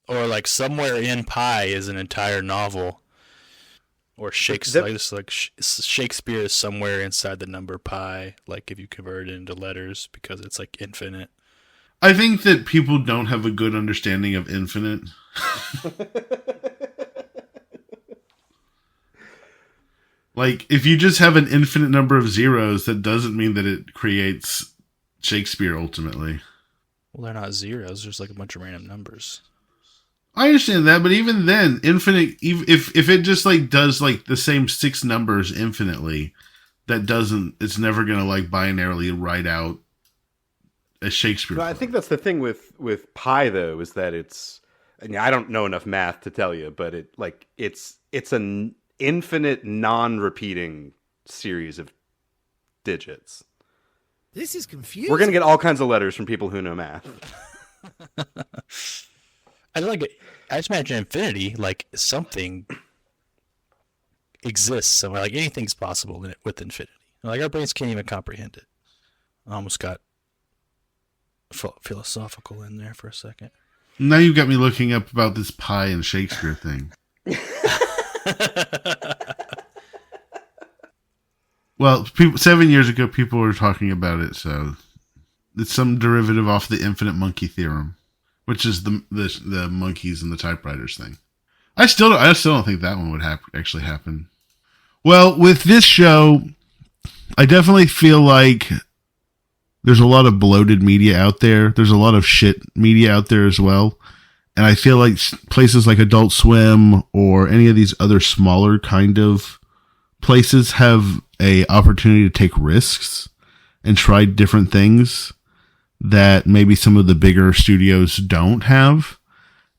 Or like somewhere in Pi is an entire novel. Or Shakespeare is somewhere inside the number pi, like if you convert it into letters, because it's like infinite. I think that people don't have a good understanding of infinite. Like, if you just have an infinite number of zeros, that doesn't mean that it creates Shakespeare ultimately. Well, they're not zeros. There's like a bunch of random numbers. I understand that, but even then, infinite, if it just like does like the same 6 numbers infinitely, it's never going to like binarily write out a Shakespeare. No, I think that's the thing with pi though, is that and I don't know enough math to tell you, but it's an infinite non-repeating series of digits. This is confusing. We're going to get all kinds of letters from people who know math. I just imagine infinity, like something exists somewhere, like anything's possible with infinity. Like our brains can't even comprehend it. I almost got philosophical in there for a second. Now you've got me looking up about this pi and Shakespeare thing. Well, 7 years ago, people were talking about it, so it's some derivative off the infinite monkey theorem. Which is the monkeys and the typewriters thing. I still don't think that one would actually happen. Well, with this show, I definitely feel like there's a lot of bloated media out there. There's a lot of shit media out there as well. And I feel like places like Adult Swim or any of these other smaller kind of places have a opportunity to take risks and try different things that maybe some of the bigger studios don't have.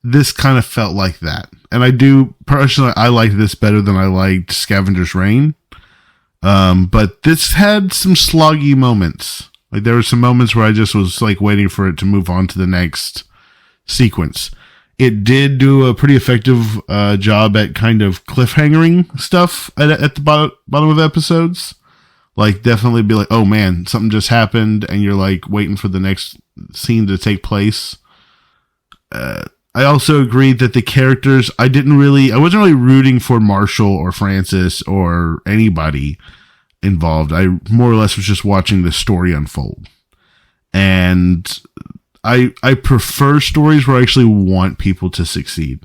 This kind of felt like that. And I liked this better than I liked Scavenger's Reign. But this had some sloggy moments. Like there were some moments where I just was like waiting for it to move on to the next sequence. It did do a pretty effective job at kind of cliffhangering stuff at the bottom of episodes. Like, definitely be like, oh man, something just happened, and you're like waiting for the next scene to take place. I also agreed that the characters, I wasn't really rooting for Marshall or Francis or anybody involved. I more or less was just watching the story unfold. And I prefer stories where I actually want people to succeed.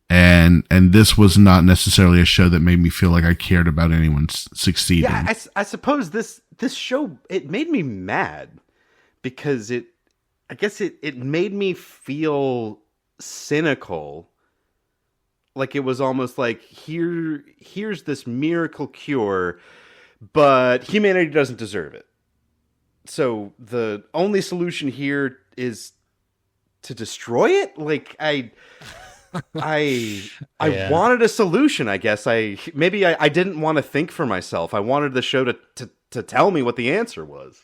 And this was not necessarily a show that made me feel like I cared about anyone succeeding. Yeah, I suppose this show, it made me mad because it made me feel cynical. Like it was almost like here's this miracle cure, but humanity doesn't deserve it. So the only solution here is to destroy it? Like I Yeah. wanted a solution, I guess. I didn't want to think for myself. I wanted the show to tell me what the answer was.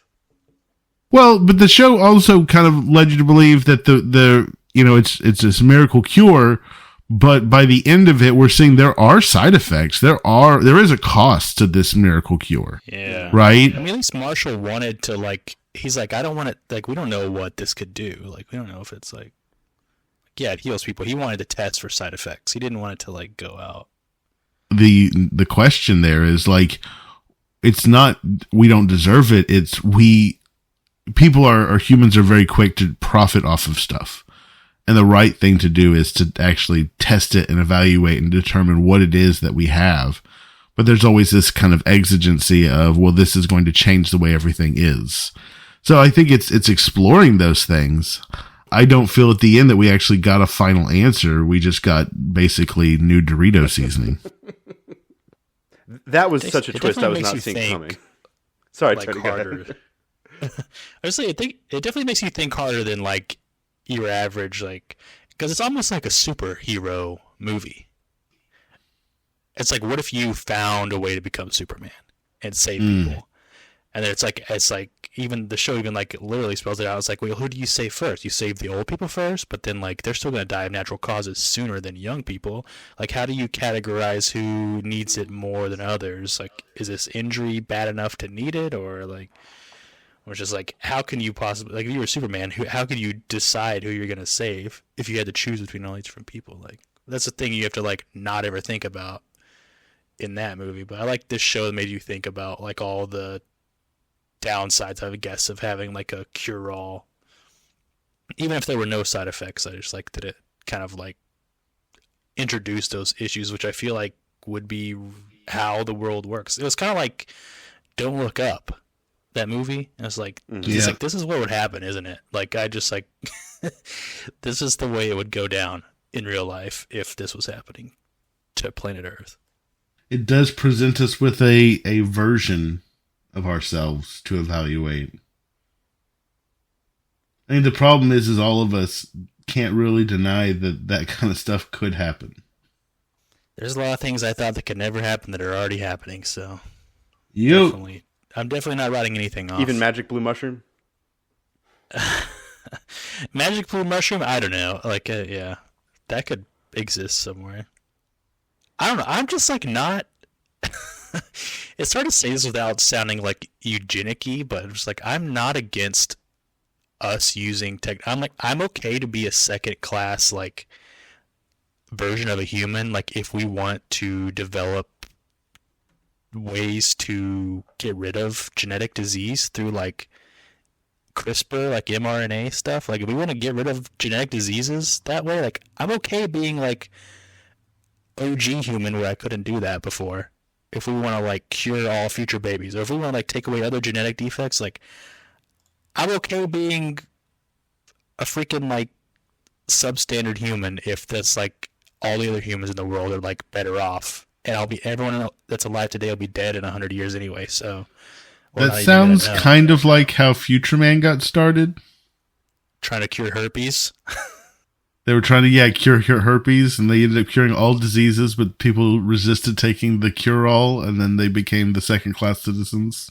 Well, but the show also kind of led you to believe that the it's this miracle cure, but by the end of it, we're seeing there are side effects. There is a cost to this miracle cure. Yeah. Right? I mean, at least Marshall wanted to, like, he's like, I don't want it, like, we don't know what this could do. Like, we don't know if it's like, yeah, it heals people. He wanted to test for side effects. He didn't want it to, like, go out. The question there is, like, it's not we don't deserve it. It's humans are very quick to profit off of stuff. And the right thing to do is to actually test it and evaluate and determine what it is that we have. But there's always this kind of exigency of, well, this is going to change the way everything is. So I think it's exploring those things. I don't feel at the end that we actually got a final answer. We just got basically new Dorito seasoning. That was such a It twist I was definitely not makes you seeing think, coming. Sorry, like, Tony, go ahead. harder. Honestly, I think it definitely makes you think harder than, like, your average, like, because it's almost like a superhero movie. It's like, what if you found a way to become Superman and save people? And then it's like even the show even like literally spells it out. It's like, well, who do you save first? You save the old people first, but then like they're still gonna die of natural causes sooner than young people. Like, how do you categorize who needs it more than others? Like, is this injury bad enough to need it, or it's just like, how can you possibly, like, if you were Superman, how could you decide who you're gonna save if you had to choose between all these different people? Like, that's the thing you have to, like, not ever think about in that movie. But I like this show that made you think about, like, all the downsides, I guess, of having, like, a cure-all. Even if there were no side effects, I just like that it kind of, like, introduced those issues, which I feel like would be how the world works. It was kind of like Don't Look Up, that movie. And it's like, it's like, this is what would happen, isn't it? Like, I just, like, this is the way it would go down in real life if this was happening to planet Earth. It does present us with a version of ourselves to evaluate. I mean, the problem is all of us can't really deny that kind of stuff could happen. There's a lot of things I thought that could never happen that are already happening, so I'm definitely not writing anything off. Even Magic Blue Mushroom? Magic Blue Mushroom? I don't know. Like, yeah, that could exist somewhere. I don't know. I'm just, like, not... It's hard to say this without sounding, like, eugenic-y, but I'm just, like, I'm not against us using tech. I'm okay to be a second-class, like, version of a human. Like, if we want to develop ways to get rid of genetic disease through, like, CRISPR, like mRNA stuff, like, if we want to get rid of genetic diseases that way, like, I'm okay being, like, OG human where I couldn't do that before. If we want to, like, cure all future babies, or if we want to, like, take away other genetic defects, like, I'm okay being a freaking, like, substandard human if that's, like, all the other humans in the world are, like, better off. And everyone that's alive today will be dead in 100 years anyway, so. That sounds kind of like how Future Man got started. Trying to cure herpes. They were trying to, cure herpes, and they ended up curing all diseases, but people resisted taking the cure-all, and then they became the second-class citizens.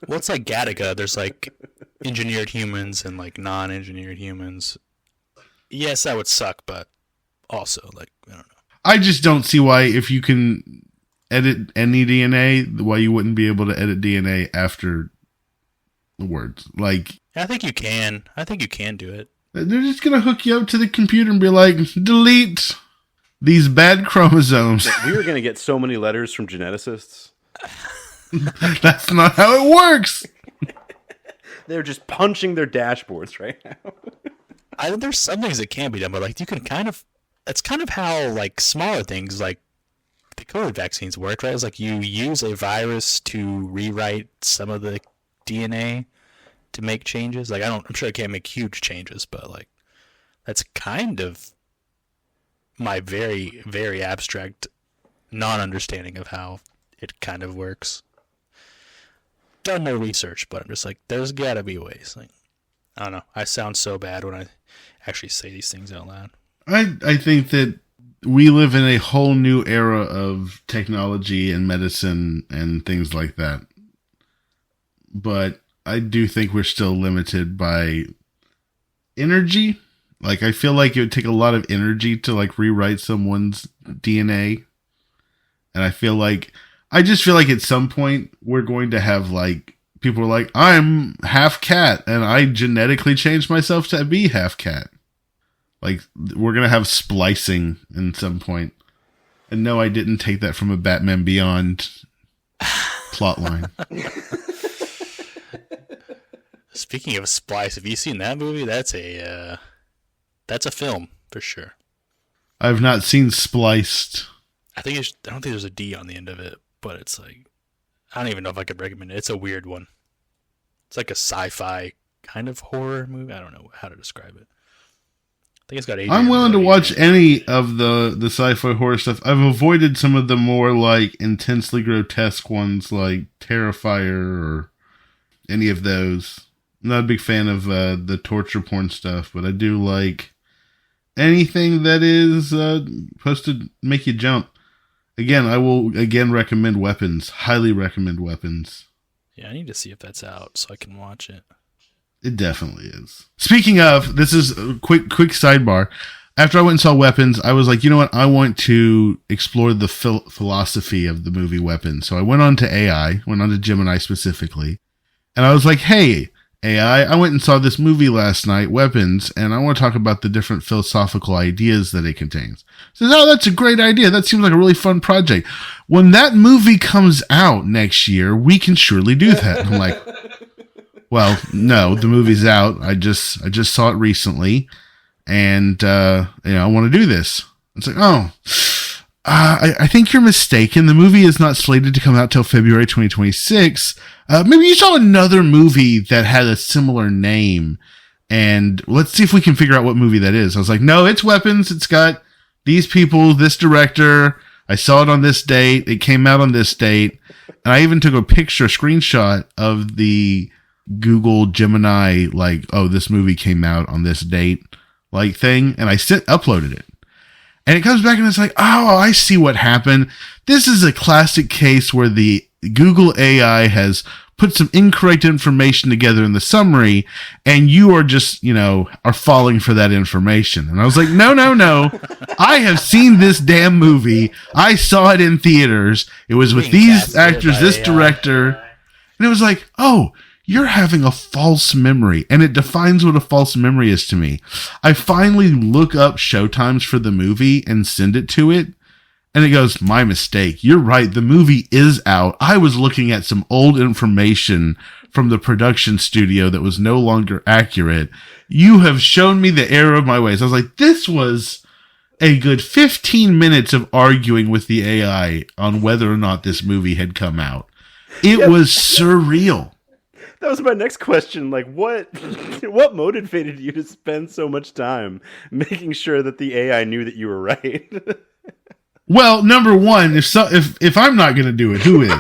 Well, it's like Gattaca. There's, like, engineered humans and, like, non-engineered humans. Yes, that would suck, but also, like, I don't know. I just don't see why, if you can edit any DNA, why you wouldn't be able to edit DNA after the words. Like, I think you can. I think you can do it. They're just going to hook you up to the computer and be like, delete these bad chromosomes. We are going to get so many letters from geneticists. That's not how it works. They're just punching their dashboards right now. There's some things that can be done, but, like, you can kind of... That's kind of how, like, smaller things, like the COVID vaccines work, right? It's like you use a virus to rewrite some of the DNA to make changes. Like, I'm sure it can't make huge changes, but, like, that's kind of my very, very abstract non-understanding of how it kind of works. Done no research, but I'm just like, there's gotta be ways. Like, I don't know. I sound so bad when I actually say these things out loud. I think that we live in a whole new era of technology and medicine and things like that. But I do think we're still limited by energy. Like, I feel like it would take a lot of energy to like rewrite someone's DNA. And I just feel like at some point we're going to have like, people are like, I'm half cat and I genetically changed myself to be half cat. Like, we're going to have splicing in some point. And no, I didn't take that from a Batman Beyond plotline. Speaking of Splice, have you seen that movie? That's a film for sure. I've not seen Spliced. I don't think there's a D on the end of it, but it's like, I don't even know if I could recommend it. It's a weird one. It's like a sci-fi kind of horror movie. I don't know how to describe it. I think it's got Adrian I'm willing to Brody watch in it. any of the sci-fi horror stuff. I've avoided some of the more like intensely grotesque ones like Terrifier or any of those. I'm not a big fan of the torture porn stuff, but I do like anything that is supposed to make you jump. Again, I will recommend Weapons. Highly recommend Weapons. Yeah, I need to see if that's out so I can watch it. It definitely is. Speaking of, this is a quick sidebar. After I went and saw Weapons, I was like, you know what? I want to explore the philosophy of the movie Weapons. So I went on to AI, went on to Gemini specifically, and I was like, hey, AI, I went and saw this movie last night, Weapons, and I want to talk about the different philosophical ideas that it contains. Says, oh, that's a great idea. That seems like a really fun project. When that movie comes out next year, we can surely do that. I'm like, well, no, the movie's out. I just saw it recently, and I want to do this. It's like, oh, I think you're mistaken. The movie is not slated to come out till February 2026. Maybe you saw another movie that had a similar name, and let's see if we can figure out what movie that is. I was like, no, it's Weapons. It's got these people, this director. I saw it on this date. It came out on this date. And I even took a screenshot of the Google Gemini, like, oh, this movie came out on this date, like thing. And I uploaded it. And it comes back and it's like, oh, I see what happened. This is a classic case where the Google AI has put some incorrect information together in the summary, and you are just, are falling for that information. And I was like, no. I have seen this damn movie. I saw it in theaters. It was with these actors, this director. And it was like, oh, you're having a false memory. And it defines what a false memory is to me. I finally look up showtimes for the movie and send it to it. And it goes, my mistake. You're right. The movie is out. I was looking at some old information from the production studio that was no longer accurate. You have shown me the error of my ways. I was like, this was a good 15 minutes of arguing with the AI on whether or not this movie had come out. It was surreal. That was my next question. Like, what motivated you to spend so much time making sure that the AI knew that you were right? Well, number one, if I'm not going to do it, who is?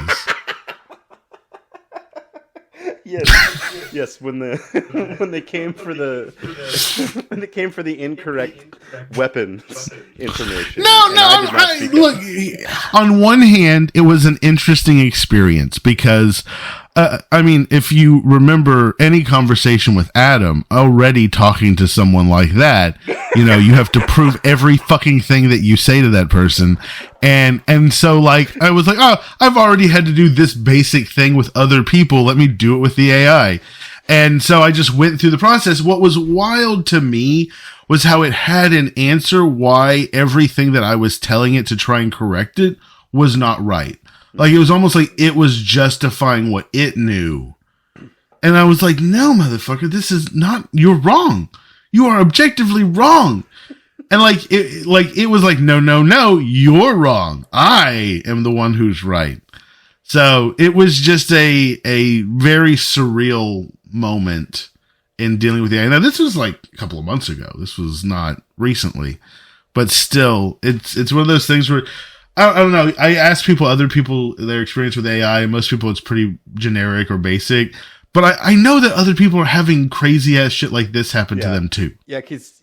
Yes. When they came for the incorrect weapons information. Look. On one hand, it was an interesting experience because, if you remember any conversation with Adam, already talking to someone like that, you have to prove every fucking thing that you say to that person. And so like, I was like, oh, I've already had to do this basic thing with other people. Let me do it with the AI. And so I just went through the process. What was wild to me was how it had an answer why everything that I was telling it to try and correct it was not right. Like, it was almost like it was justifying what it knew. And I was like, no, motherfucker, this is not, you're wrong. You are objectively wrong. And it was like, no, you're wrong. I am the one who's right. So it was just a very surreal moment in dealing with the AI. Now, this was like a couple of months ago. This was not recently, but still, it's one of those things where I don't know. I asked other people, their experience with AI, and most people it's pretty generic or basic. But I know that other people are having crazy ass shit like this happen to them too. Yeah, because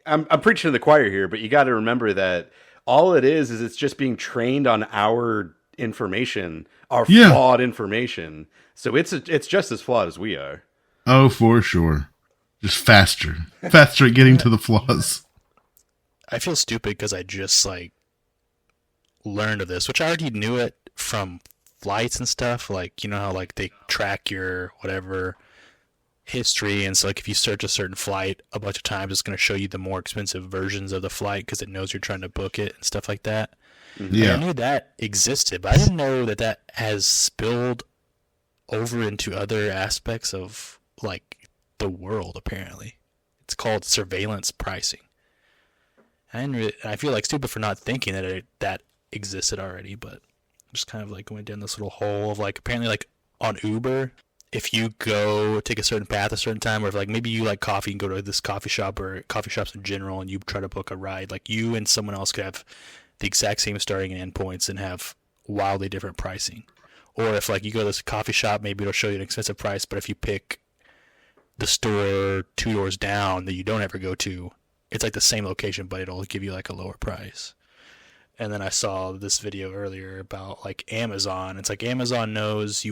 I'm preaching to the choir here, but you got to remember that all it is it's just being trained on our information, our flawed information. So it's just as flawed as we are. Oh, for sure. Just faster at getting to the flaws. I feel stupid because I just like learned of this, which I already knew it from flights and stuff. Like, you know how like they track your whatever history, and so like if you search a certain flight a bunch of times, it's going to show you the more expensive versions of the flight because it knows you're trying to book it and stuff like that. Yeah, And I knew that existed, but I didn't know that has spilled over into other aspects of like the world. Apparently, it's called surveillance pricing. I feel like stupid for not thinking that that existed already, but I'm just kind of like going down this little hole of like apparently like on Uber, if you go take a certain path a certain time, or if like maybe you like coffee and go to this coffee shop or coffee shops in general and you try to book a ride, like you and someone else could have the exact same starting and end points and have wildly different pricing. Or if like you go to this coffee shop, maybe it'll show you an expensive price, but if you pick the store 2 doors down that you don't ever go to, it's like the same location, but it'll give you like a lower price. And then I saw this video earlier about like Amazon. It's like Amazon knows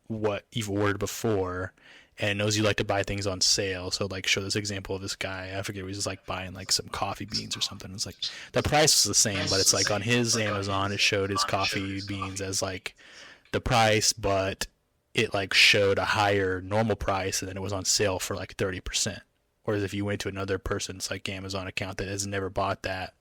what you've ordered before, and it knows you like to buy things on sale. So like show this example of this guy, I forget, he was just like buying like some coffee beans or something. It's like the price was the same, but it's like on his Amazon it showed his coffee beans as like the price, but it like showed a higher normal price, and then it was on sale for like 30%. Whereas if you went to another person's like Amazon account that has never bought that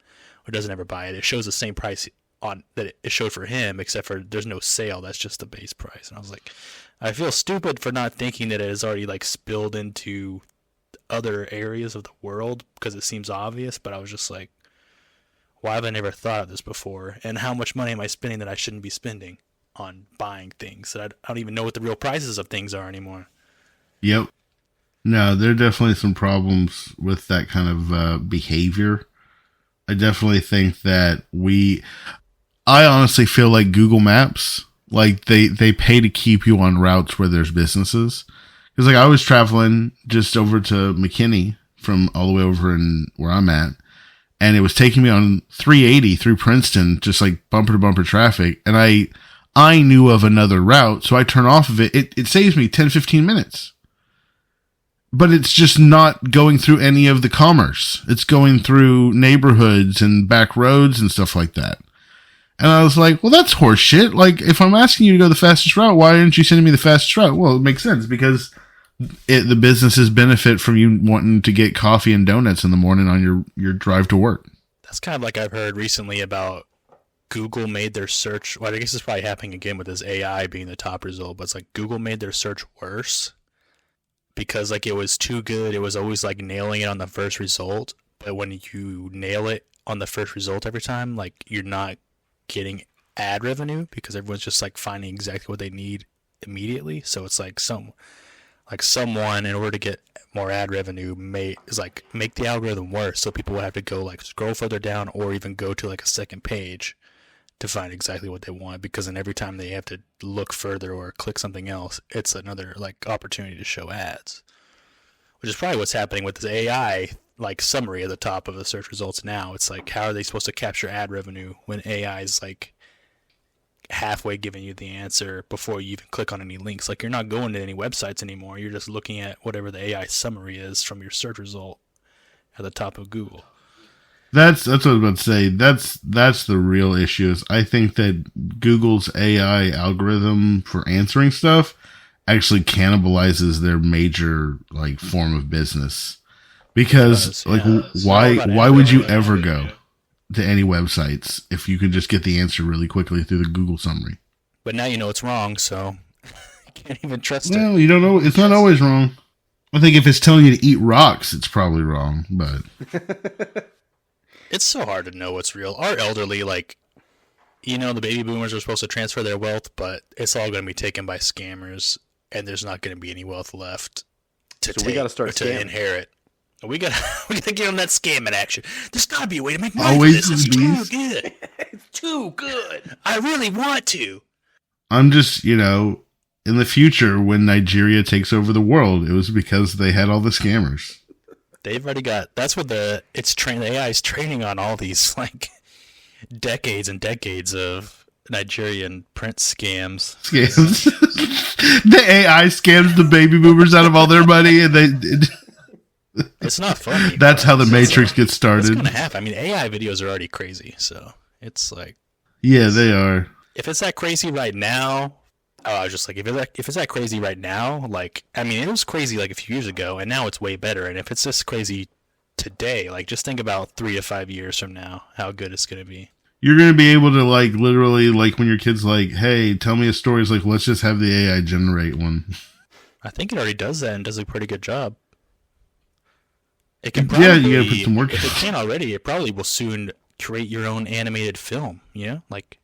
or doesn't ever buy it, it shows the same price on that it showed for him, except for there's no sale. That's just the base price. And I was like, I feel stupid for not thinking that it has already like spilled into other areas of the world because it seems obvious. But I was just like, why have I never thought of this before? And how much money am I spending that I shouldn't be spending on buying things that I don't even know what the real prices of things are anymore? Yep. No, there are definitely some problems with that kind of behavior. I definitely think that I honestly feel like Google Maps, like they pay to keep you on routes where there's businesses. Because like I was traveling just over to McKinney from all the way over in where I'm at, and it was taking me on 380 through Princeton, just like bumper to bumper traffic. And I knew of another route, so I turn off of it. It saves me 10, 15 minutes. But it's just not going through any of the commerce. It's going through neighborhoods and back roads and stuff like that. And I was like, well, that's horseshit. Like, if I'm asking you to go the fastest route, why aren't you sending me the fastest route? Well, it makes sense because the businesses benefit from you wanting to get coffee and donuts in the morning on your drive to work. That's kind of like I've heard recently about Google made their search. Well, I guess it's probably happening again with this AI being the top result, but it's like Google made their search worse because like it was too good. It was always like nailing it on the first result, but when you nail it on the first result every time, like you're not getting ad revenue because everyone's just like finding exactly what they need immediately. So it's like someone in order to get more ad revenue make the algorithm worse, so people would have to go like scroll further down or even go to like a second page to find exactly what they want, because then every time they have to look further or click something else, it's another like opportunity to show ads, which is probably what's happening with this AI like summary at the top of the search results now. It's like, how are they supposed to capture ad revenue when AI is like halfway giving you the answer before you even click on any links? Like, you're not going to any websites anymore. You're just looking at whatever the AI summary is from your search result at the top of Google. That's what I was about to say. That's the real issue. Is I think that Google's AI algorithm for answering stuff actually cannibalizes their major like form of business. Because why would you ever go to any websites if you could just get the answer really quickly through the Google summary? But now you know it's wrong, so you can't even trust it. Well, you don't know. It's not always wrong. I think if it's telling you to eat rocks, it's probably wrong. But it's so hard to know what's real. Our elderly, like, you know, the baby boomers are supposed to transfer their wealth, but it's all going to be taken by scammers, and there's not going to be any wealth left we got to start to inherit. We gotta get on that scamming action. There's gotta be a way to make money Always for this. It's too good. It's too good. I really want to. I'm just, in the future when Nigeria takes over the world, it was because they had all the scammers. They've already got. That's what the AI is training on all these like decades and decades of Nigerian print scams. The AI scams the baby boomers out of all their money, and It's not funny. That's how the Matrix gets started. It's gonna happen. I mean, AI videos are already crazy, so it's like. Yeah, they are. If it's that crazy right now, I was just like, if it's that crazy right now, like, I mean, it was crazy like a few years ago, and now it's way better. And if it's just crazy today, like, just think about 3 to 5 years from now, how good it's gonna be. You're going to be able to, like, literally, like, when your kid's like, hey, tell me a story, it's like, let's just have the AI generate one. I think it already does that and does a pretty good job. It can probably, yeah, you got to put some work. If it can't already, it probably will soon create your own animated film, you know? Like,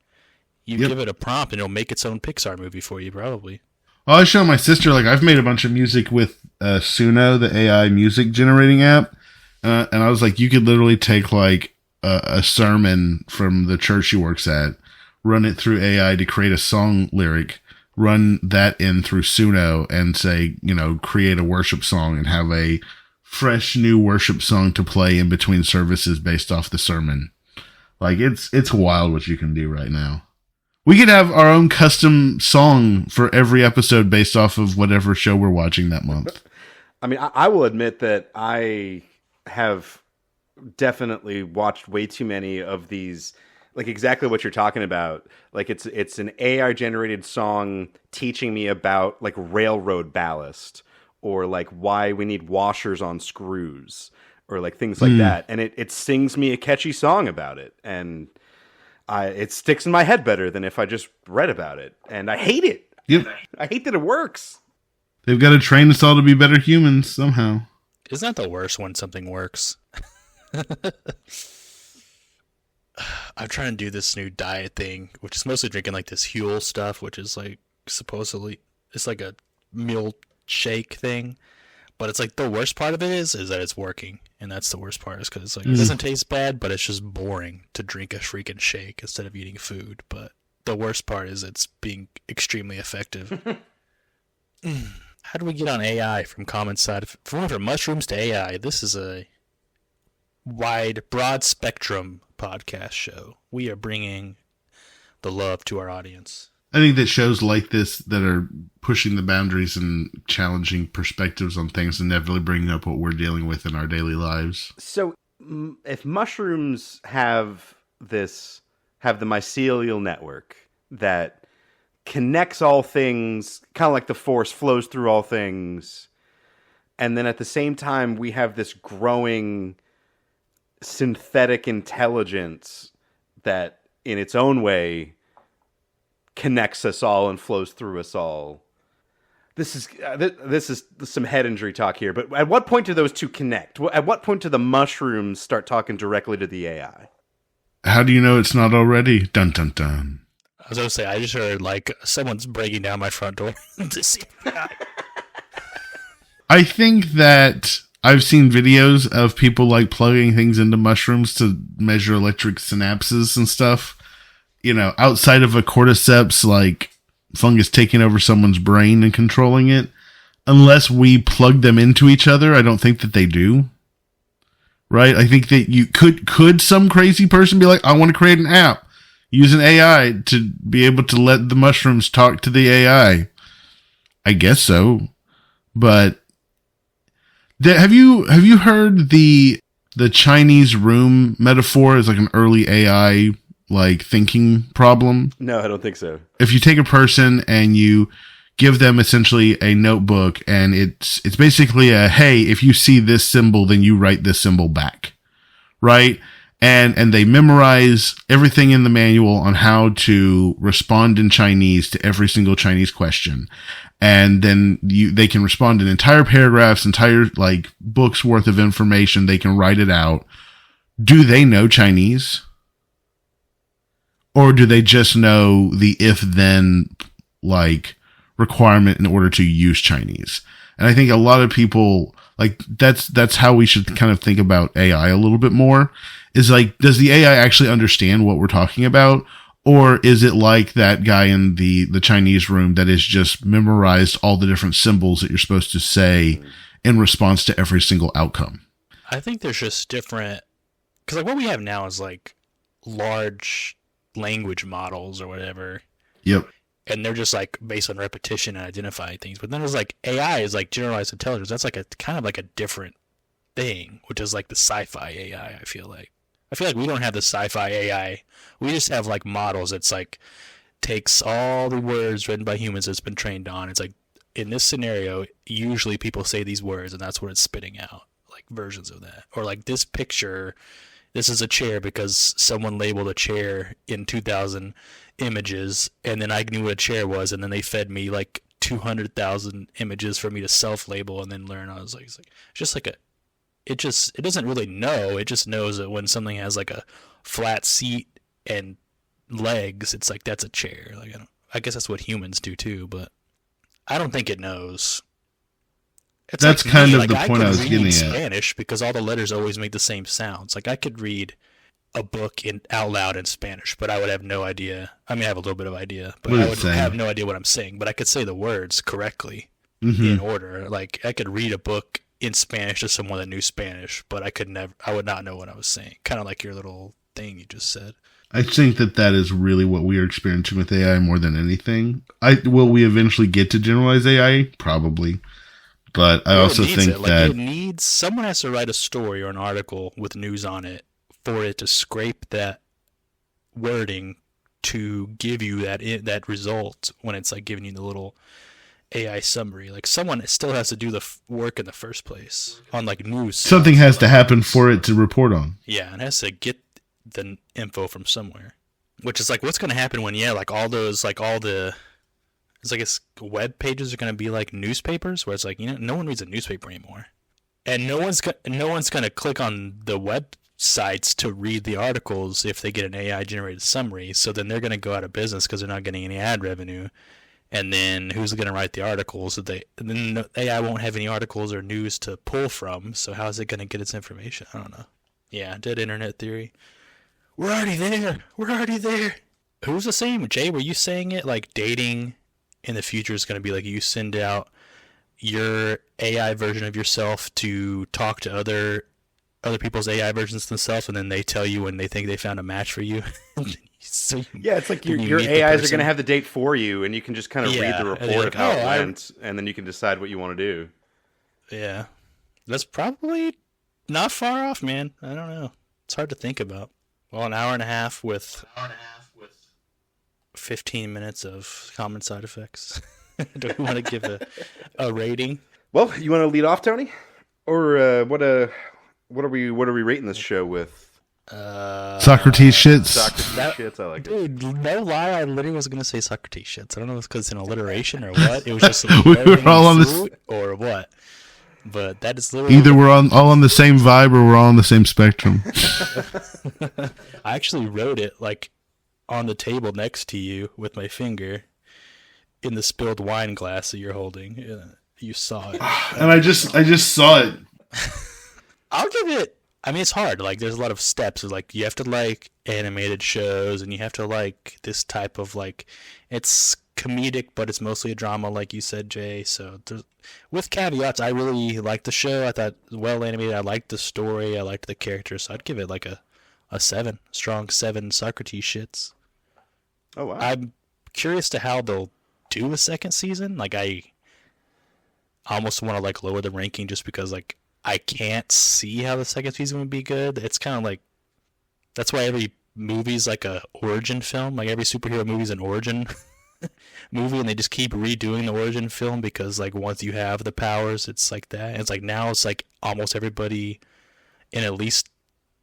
you give it a prompt and it'll make its own Pixar movie for you, probably. Well, I showed my sister, like, I've made a bunch of music with Suno, the AI music generating app, and I was like, you could literally take, like, a sermon from the church she works at, run it through AI to create a song lyric, run that in through Suno, and say, you know, create a worship song and have a fresh new worship song to play in between services based off the sermon. Like, it's wild what you can do right now. We could have our own custom song for every episode based off of whatever show we're watching that month. I mean, I will admit that I have definitely watched way too many of these, like exactly what you're talking about. Like it's an AI generated song teaching me about like railroad ballast, or like why we need washers on screws, or like things like that. And it sings me a catchy song about it. And it sticks in my head better than if I just read about it. And I hate it. Yep. I hate that it works. They've got to train us all to be better humans somehow. Isn't that the worst when something works? I'm trying to do this new diet thing, which is mostly drinking like this Huel stuff, which is like supposedly it's like a meal shake thing, but it's like the worst part of it is that it's working, and that's the worst part, is because it's like it doesn't taste bad, but it's just boring to drink a freaking shake instead of eating food. But the worst part is it's being extremely effective. How do we get on AI from common side? From mushrooms to AI, this is a broad spectrum podcast show. We are bringing the love to our audience. I think that shows like this that are pushing the boundaries and challenging perspectives on things inevitably bring up what we're dealing with in our daily lives. So if mushrooms have the mycelial network that connects all things, kind of like the force flows through all things, and then at the same time we have this growing synthetic intelligence that in its own way connects us all and flows through us all. This is some head injury talk here, but at what point do those two connect? At what point do the mushrooms start talking directly to the AI? How do you know it's not already? Dun dun dun. I was going to say, I just heard like someone's breaking down my front door to see. I think that I've seen videos of people like plugging things into mushrooms to measure electric synapses and stuff. You know, outside of a cordyceps like fungus taking over someone's brain and controlling it. Unless we plug them into each other, I don't think that they do. Right? I think that you could some crazy person be like, I want to create an app, use an AI to be able to let the mushrooms talk to the AI. I guess so. But have you heard the Chinese room metaphor as like an early AI like thinking problem? No, I don't think so. If you take a person and you give them essentially a notebook, and it's basically a, hey, if you see this symbol, then you write this symbol back, right? And they memorize everything in the manual on how to respond in Chinese to every single Chinese question. And then they can respond in entire paragraphs, entire like books worth of information. They can write it out. Do they know Chinese? Or do they just know the if-then like requirement in order to use Chinese? And I think a lot of people like that's how we should kind of think about AI a little bit more, is like, does the AI actually understand what we're talking about? Or is it like that guy in the Chinese room that is just memorized all the different symbols that you're supposed to say in response to every single outcome? I think there's just different, because like what we have now is like large language models or whatever, Yep. and they're just like based on repetition and identifying things. But then there's like AI is like generalized intelligence. That's like a kind of like a different thing, which is like the sci-fi AI. I feel like we don't have the sci-fi AI. We just have like models that's like takes all the words written by humans that's been trained on. It's like in this scenario, usually people say these words and that's what it's spitting out, like versions of that. Or like this picture, this is a chair because someone labeled a chair in 2000 images and then I knew what a chair was and then they fed me like 200,000 images for me to self-label and then learn. I was like, it's just like it doesn't really know. It just knows that when something has like a flat seat and legs, it's like that's a chair. Like I guess that's what humans do too, but I don't think it knows. It's That's like kind me, of like the I point could I was read getting at. Spanish because all the letters always make the same sounds. Like I could read a book out loud in Spanish, but I would have no idea. I mean, I have a little bit of idea, but What I it's would saying. have no idea what I'm saying. But I could say the words correctly Mm-hmm. in order. Like I could read a book in Spanish to someone that knew Spanish, but I would not know what I was saying. Kind of like your little thing you just said. I think that is really what we are experiencing with AI more than anything. Will we eventually get to generalize AI? Probably. But I Well, also it needs think it. Like that it needs someone has to write a story or an article with news on it for it to scrape that wording to give you that result when it's like giving you the little AI summary. Like someone still has to do the work in the first place on like news. something has to happen for it to report on. Yeah, and it has to get the info from somewhere. Which is like what's going to happen when like all the it's like it's web pages are going to be like newspapers where it's like, no one reads a newspaper anymore. And no one's going to click on the websites to read the articles if they get an AI generated summary. So then they're going to go out of business because they're not getting any ad revenue. And then who's going to write the articles? And then the AI won't have any articles or news to pull from. So how is it going to get its information? I don't know. Yeah, dead internet theory. We're already there. Who's the same? Jay, were you saying it? Like dating in the future is going to be like you send out your AI version of yourself to talk to other people's AI versions of themselves, and then they tell you when they think they found a match for you. So Yeah, it's like your meet the AIs are person. going to have the date for you, and you can just kind of read Yeah, the and report you're of like, how "Oh, it went, and then you can decide what you want to do. Yeah, that's probably not far off, man. I don't know. It's hard to think about. Well, an hour and a half with 15 minutes of common side effects. Do we want to give a rating? Well, you want to lead off, Tony, or what are we rating this show with? Socrates shits. Socrates that- shits. I like it. Dude, no lie, I literally was gonna say Socrates shits. I don't know if it's because it's an alliteration or what. It was just We were all on this- fruit or what. But that is literally Either we're all on the same vibe or we're all on the same spectrum. I actually wrote it like on the table next to you with my finger in the spilled wine glass that you're holding. Yeah, you saw it. And I just saw it. I'll give it. I mean, it's hard. Like, there's a lot of steps. It's like you have to like animated shows, and you have to like this type of like. It's comedic, but it's mostly a drama, like you said, Jay. So, with caveats, I really liked the show. I thought well animated. I liked the story. I liked the characters. So I'd give it like a 7, strong 7 Socrates shits. Oh wow! I'm curious to how they'll do a second season. Like, I almost want to like lower the ranking just because like I can't see how the second season would be good. It's kind of like that's why every movie's like a origin film. Like every superhero movie's an origin movie, and they just keep redoing the origin film because like once you have the powers, it's like that. And it's like now it's like almost everybody in at least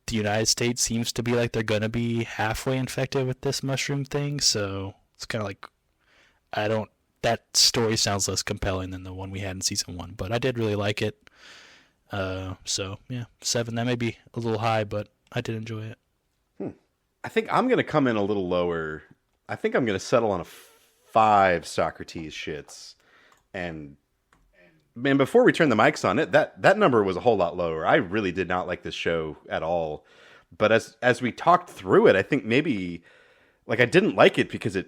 the United States seems to be like they're gonna be halfway infected with this mushroom thing. So it's kind of like that story sounds less compelling than the one we had in season 1, but I did really like it. So yeah, 7. That may be a little high, but I did enjoy it. I think I'm going to come in a little lower. I think I'm going to settle on a 5 Socrates shits. And man, before we turn the mics on it, that number was a whole lot lower. I really did not like this show at all. But as we talked through it, I think maybe like I didn't like it because it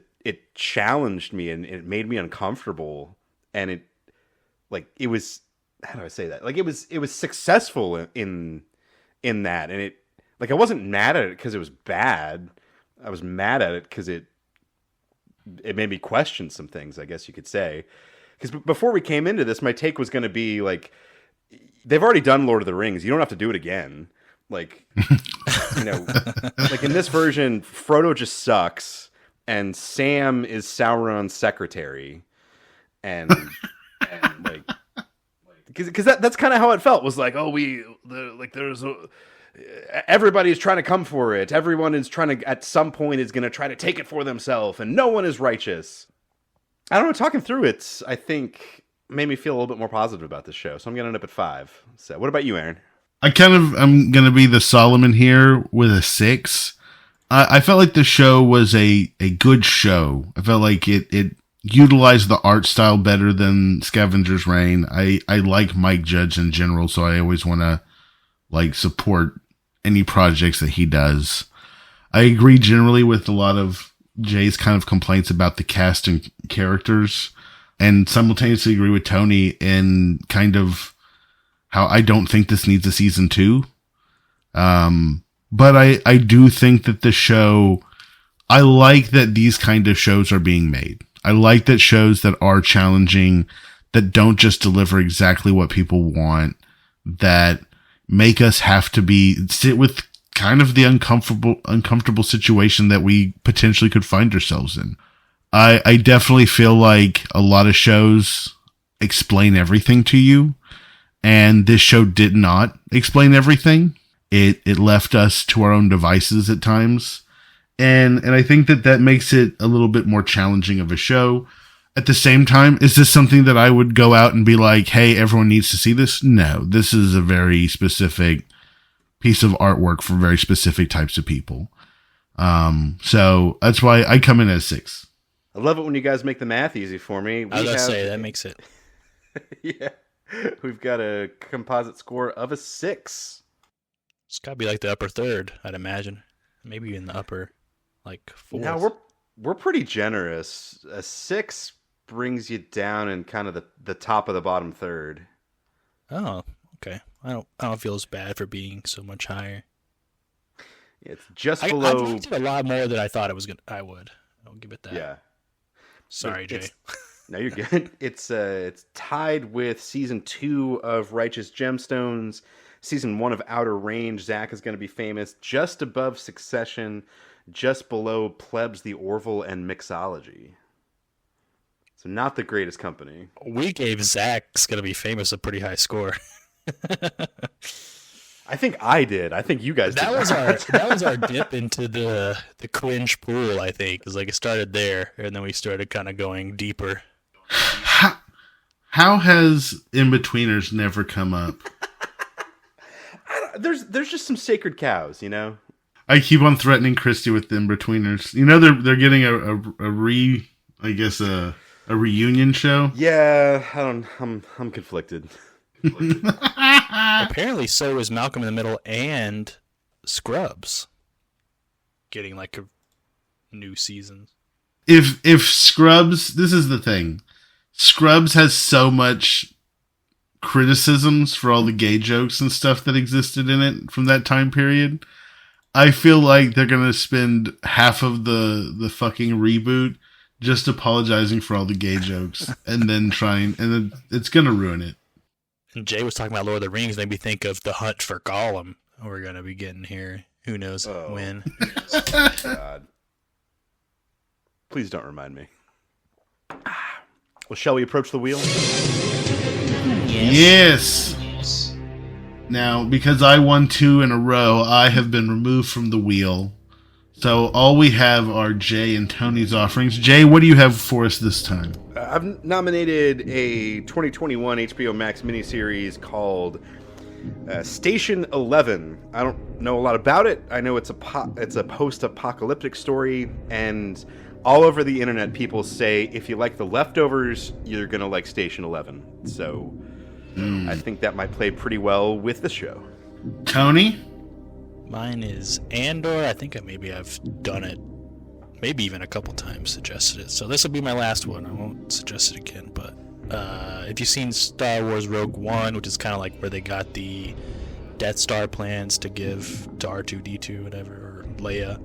challenged me and it made me uncomfortable, and it was, how do I say that? Like it was successful in in that, and I wasn't mad at it because it was bad. I was mad at it because it made me question some things, I guess you could say. Because before we came into this, my take was going to be like, they've already done Lord of the Rings. You don't have to do it again. Like, like in this version, Frodo just sucks, and Sam is Sauron's secretary, and like, because that's kind of how it felt. Was like, oh, everybody's trying to come for it. Everyone is trying to, at some point, is going to try to take it for themselves, and no one is righteous. I don't know. Talking through it, I think made me feel a little bit more positive about this show. So I'm going to end up at 5. So what about you, Aaron? I'm going to be the Solomon here with a 6. I felt like the show was a good show. I felt like it utilized the art style better than Scavenger's Reign. I like Mike Judge in general, so I always want to like support any projects that he does. I agree generally with a lot of Jay's kind of complaints about the cast and characters, and simultaneously agree with Tony in kind of how I don't think this needs a season 2. But I do think that the show, I like that these kind of shows are being made. I like that shows that are challenging, that don't just deliver exactly what people want, that make us have to sit with kind of the uncomfortable situation that we potentially could find ourselves in. I definitely feel like a lot of shows explain everything to you, and this show did not explain everything. It left us to our own devices at times, and I think that makes it a little bit more challenging of a show. At the same time, is this something that I would go out and be like, hey, everyone needs to see this? No, this is a very specific piece of artwork for very specific types of people. So that's why I come in at 6. I love it when you guys make the math easy for me. I was going to say, that makes it. Yeah. We've got a composite score of a 6. It's got to be like the upper third, I'd imagine. Maybe in the upper, like, 4th. No, we're pretty generous. A 6 brings you down in kind of the top of the bottom third. Oh, okay. I don't feel as bad for being so much higher. It's just I below. liked it a lot more than I thought I would. I'll give it that. Yeah. Sorry, Jay. No, you're good. It's tied with season 2 of Righteous Gemstones, season 1 of Outer Range. Zach is going to be famous. Just above Succession, just below Plebs, the Orville, and Mixology. So not the greatest company. We gave Zach's going to be famous a pretty high score. I think I did. I think you guys did. That was our dip into the cringe pool, I think. Because it started there, and then we started kind of going deeper. How has In-Betweeners never come up? There's just some sacred cows, you know? I keep on threatening Christy with In-Betweeners. You know they're getting a reunion show? Yeah, I'm conflicted. Apparently so is Malcolm in the Middle and Scrubs getting like a new season. If Scrubs, this is the thing. Scrubs has so much criticisms for all the gay jokes and stuff that existed in it from that time period. I feel like they're going to spend half of the fucking reboot just apologizing for all the gay jokes and then it's going to ruin it. And Jay was talking about Lord of the Rings, made me think of the hunt for Gollum we're going to be getting here. Who knows when. God. Please don't remind me. Well, shall we approach the wheel? Yes. Now, because I won 2 in a row, I have been removed from the wheel. So all we have are Jay and Tony's offerings. Jay, what do you have for us this time? I've nominated a 2021 HBO Max miniseries called Station 11. I don't know a lot about it. I know it's a post-apocalyptic story, and all over the internet people say if you like The Leftovers, you're going to like Station 11. So I think that might play pretty well with the show. Tony? Mine is Andor. I think I've done it maybe even a couple times, suggested it. So this will be my last one. I won't suggest it again. But if you've seen Star Wars Rogue One, which is kind of like where they got the Death Star plans to give to R2D2, whatever, or Leia.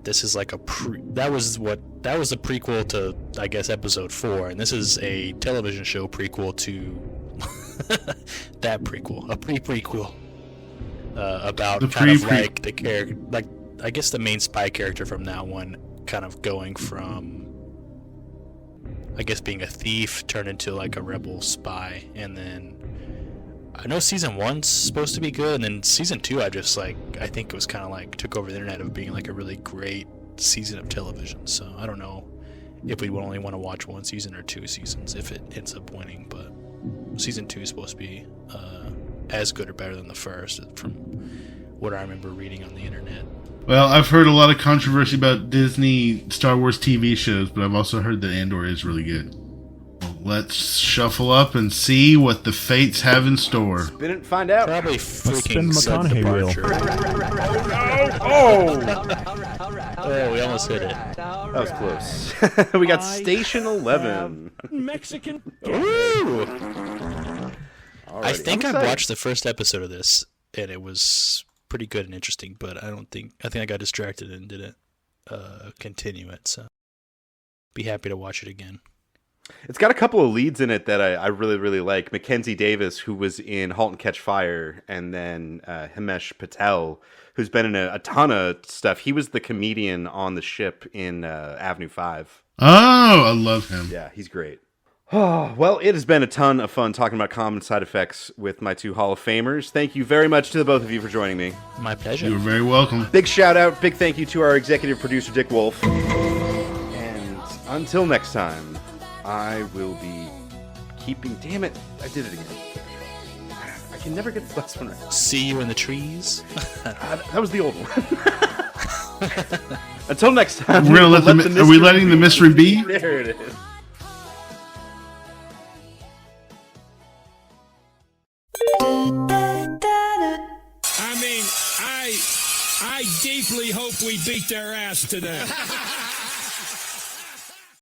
This is like that was the prequel to, I guess, Episode 4, and this is a television show prequel to that prequel, a pre-prequel about like the character, like I guess the main spy character from that one, kind of going from, I guess, being a thief turned into like a rebel spy. And then I know season 1's supposed to be good, and then season 2 I think it was kind of like took over the internet of being like a really great season of television. So I don't know if we would only want to watch 1 season or 2 seasons if it ends up winning, but season 2 is supposed to be as good or better than the first, from what I remember reading on the internet. Well, I've heard a lot of controversy about Disney Star Wars TV shows, but I've also heard that Andor is really good. Well, let's shuffle up and see what the fates have in store. Spin it and find out. Probably freaking spin the McConaughey wheel. Oh, we almost hit it. That was close. We got Station 11. Mexican. Ooh! I Alrighty. think I'm I excited. watched the first episode of this, and it was pretty good and interesting, but I think I got distracted and didn't continue it, so be happy to watch it again. It's got a couple of leads in it that I really, really like. Mackenzie Davis, who was in *Halt and Catch Fire*, and then Himesh Patel, who's been in a ton of stuff. He was the comedian on the ship in Avenue 5. Oh, I love him. Yeah, he's great. Oh, well, it has been a ton of fun talking about common side effects with my 2 Hall of Famers. Thank you very much to the both of you for joining me. My pleasure. You're very welcome. Big shout out, big thank you to our executive producer, Dick Wolf. And until next time, I will be keeping... Damn it, I did it again. I can never get the last one right. See you in the trees. That was the old one. Until next time, We're gonna let are we letting the mystery be? There it is. I mean, I deeply hope we beat their ass today.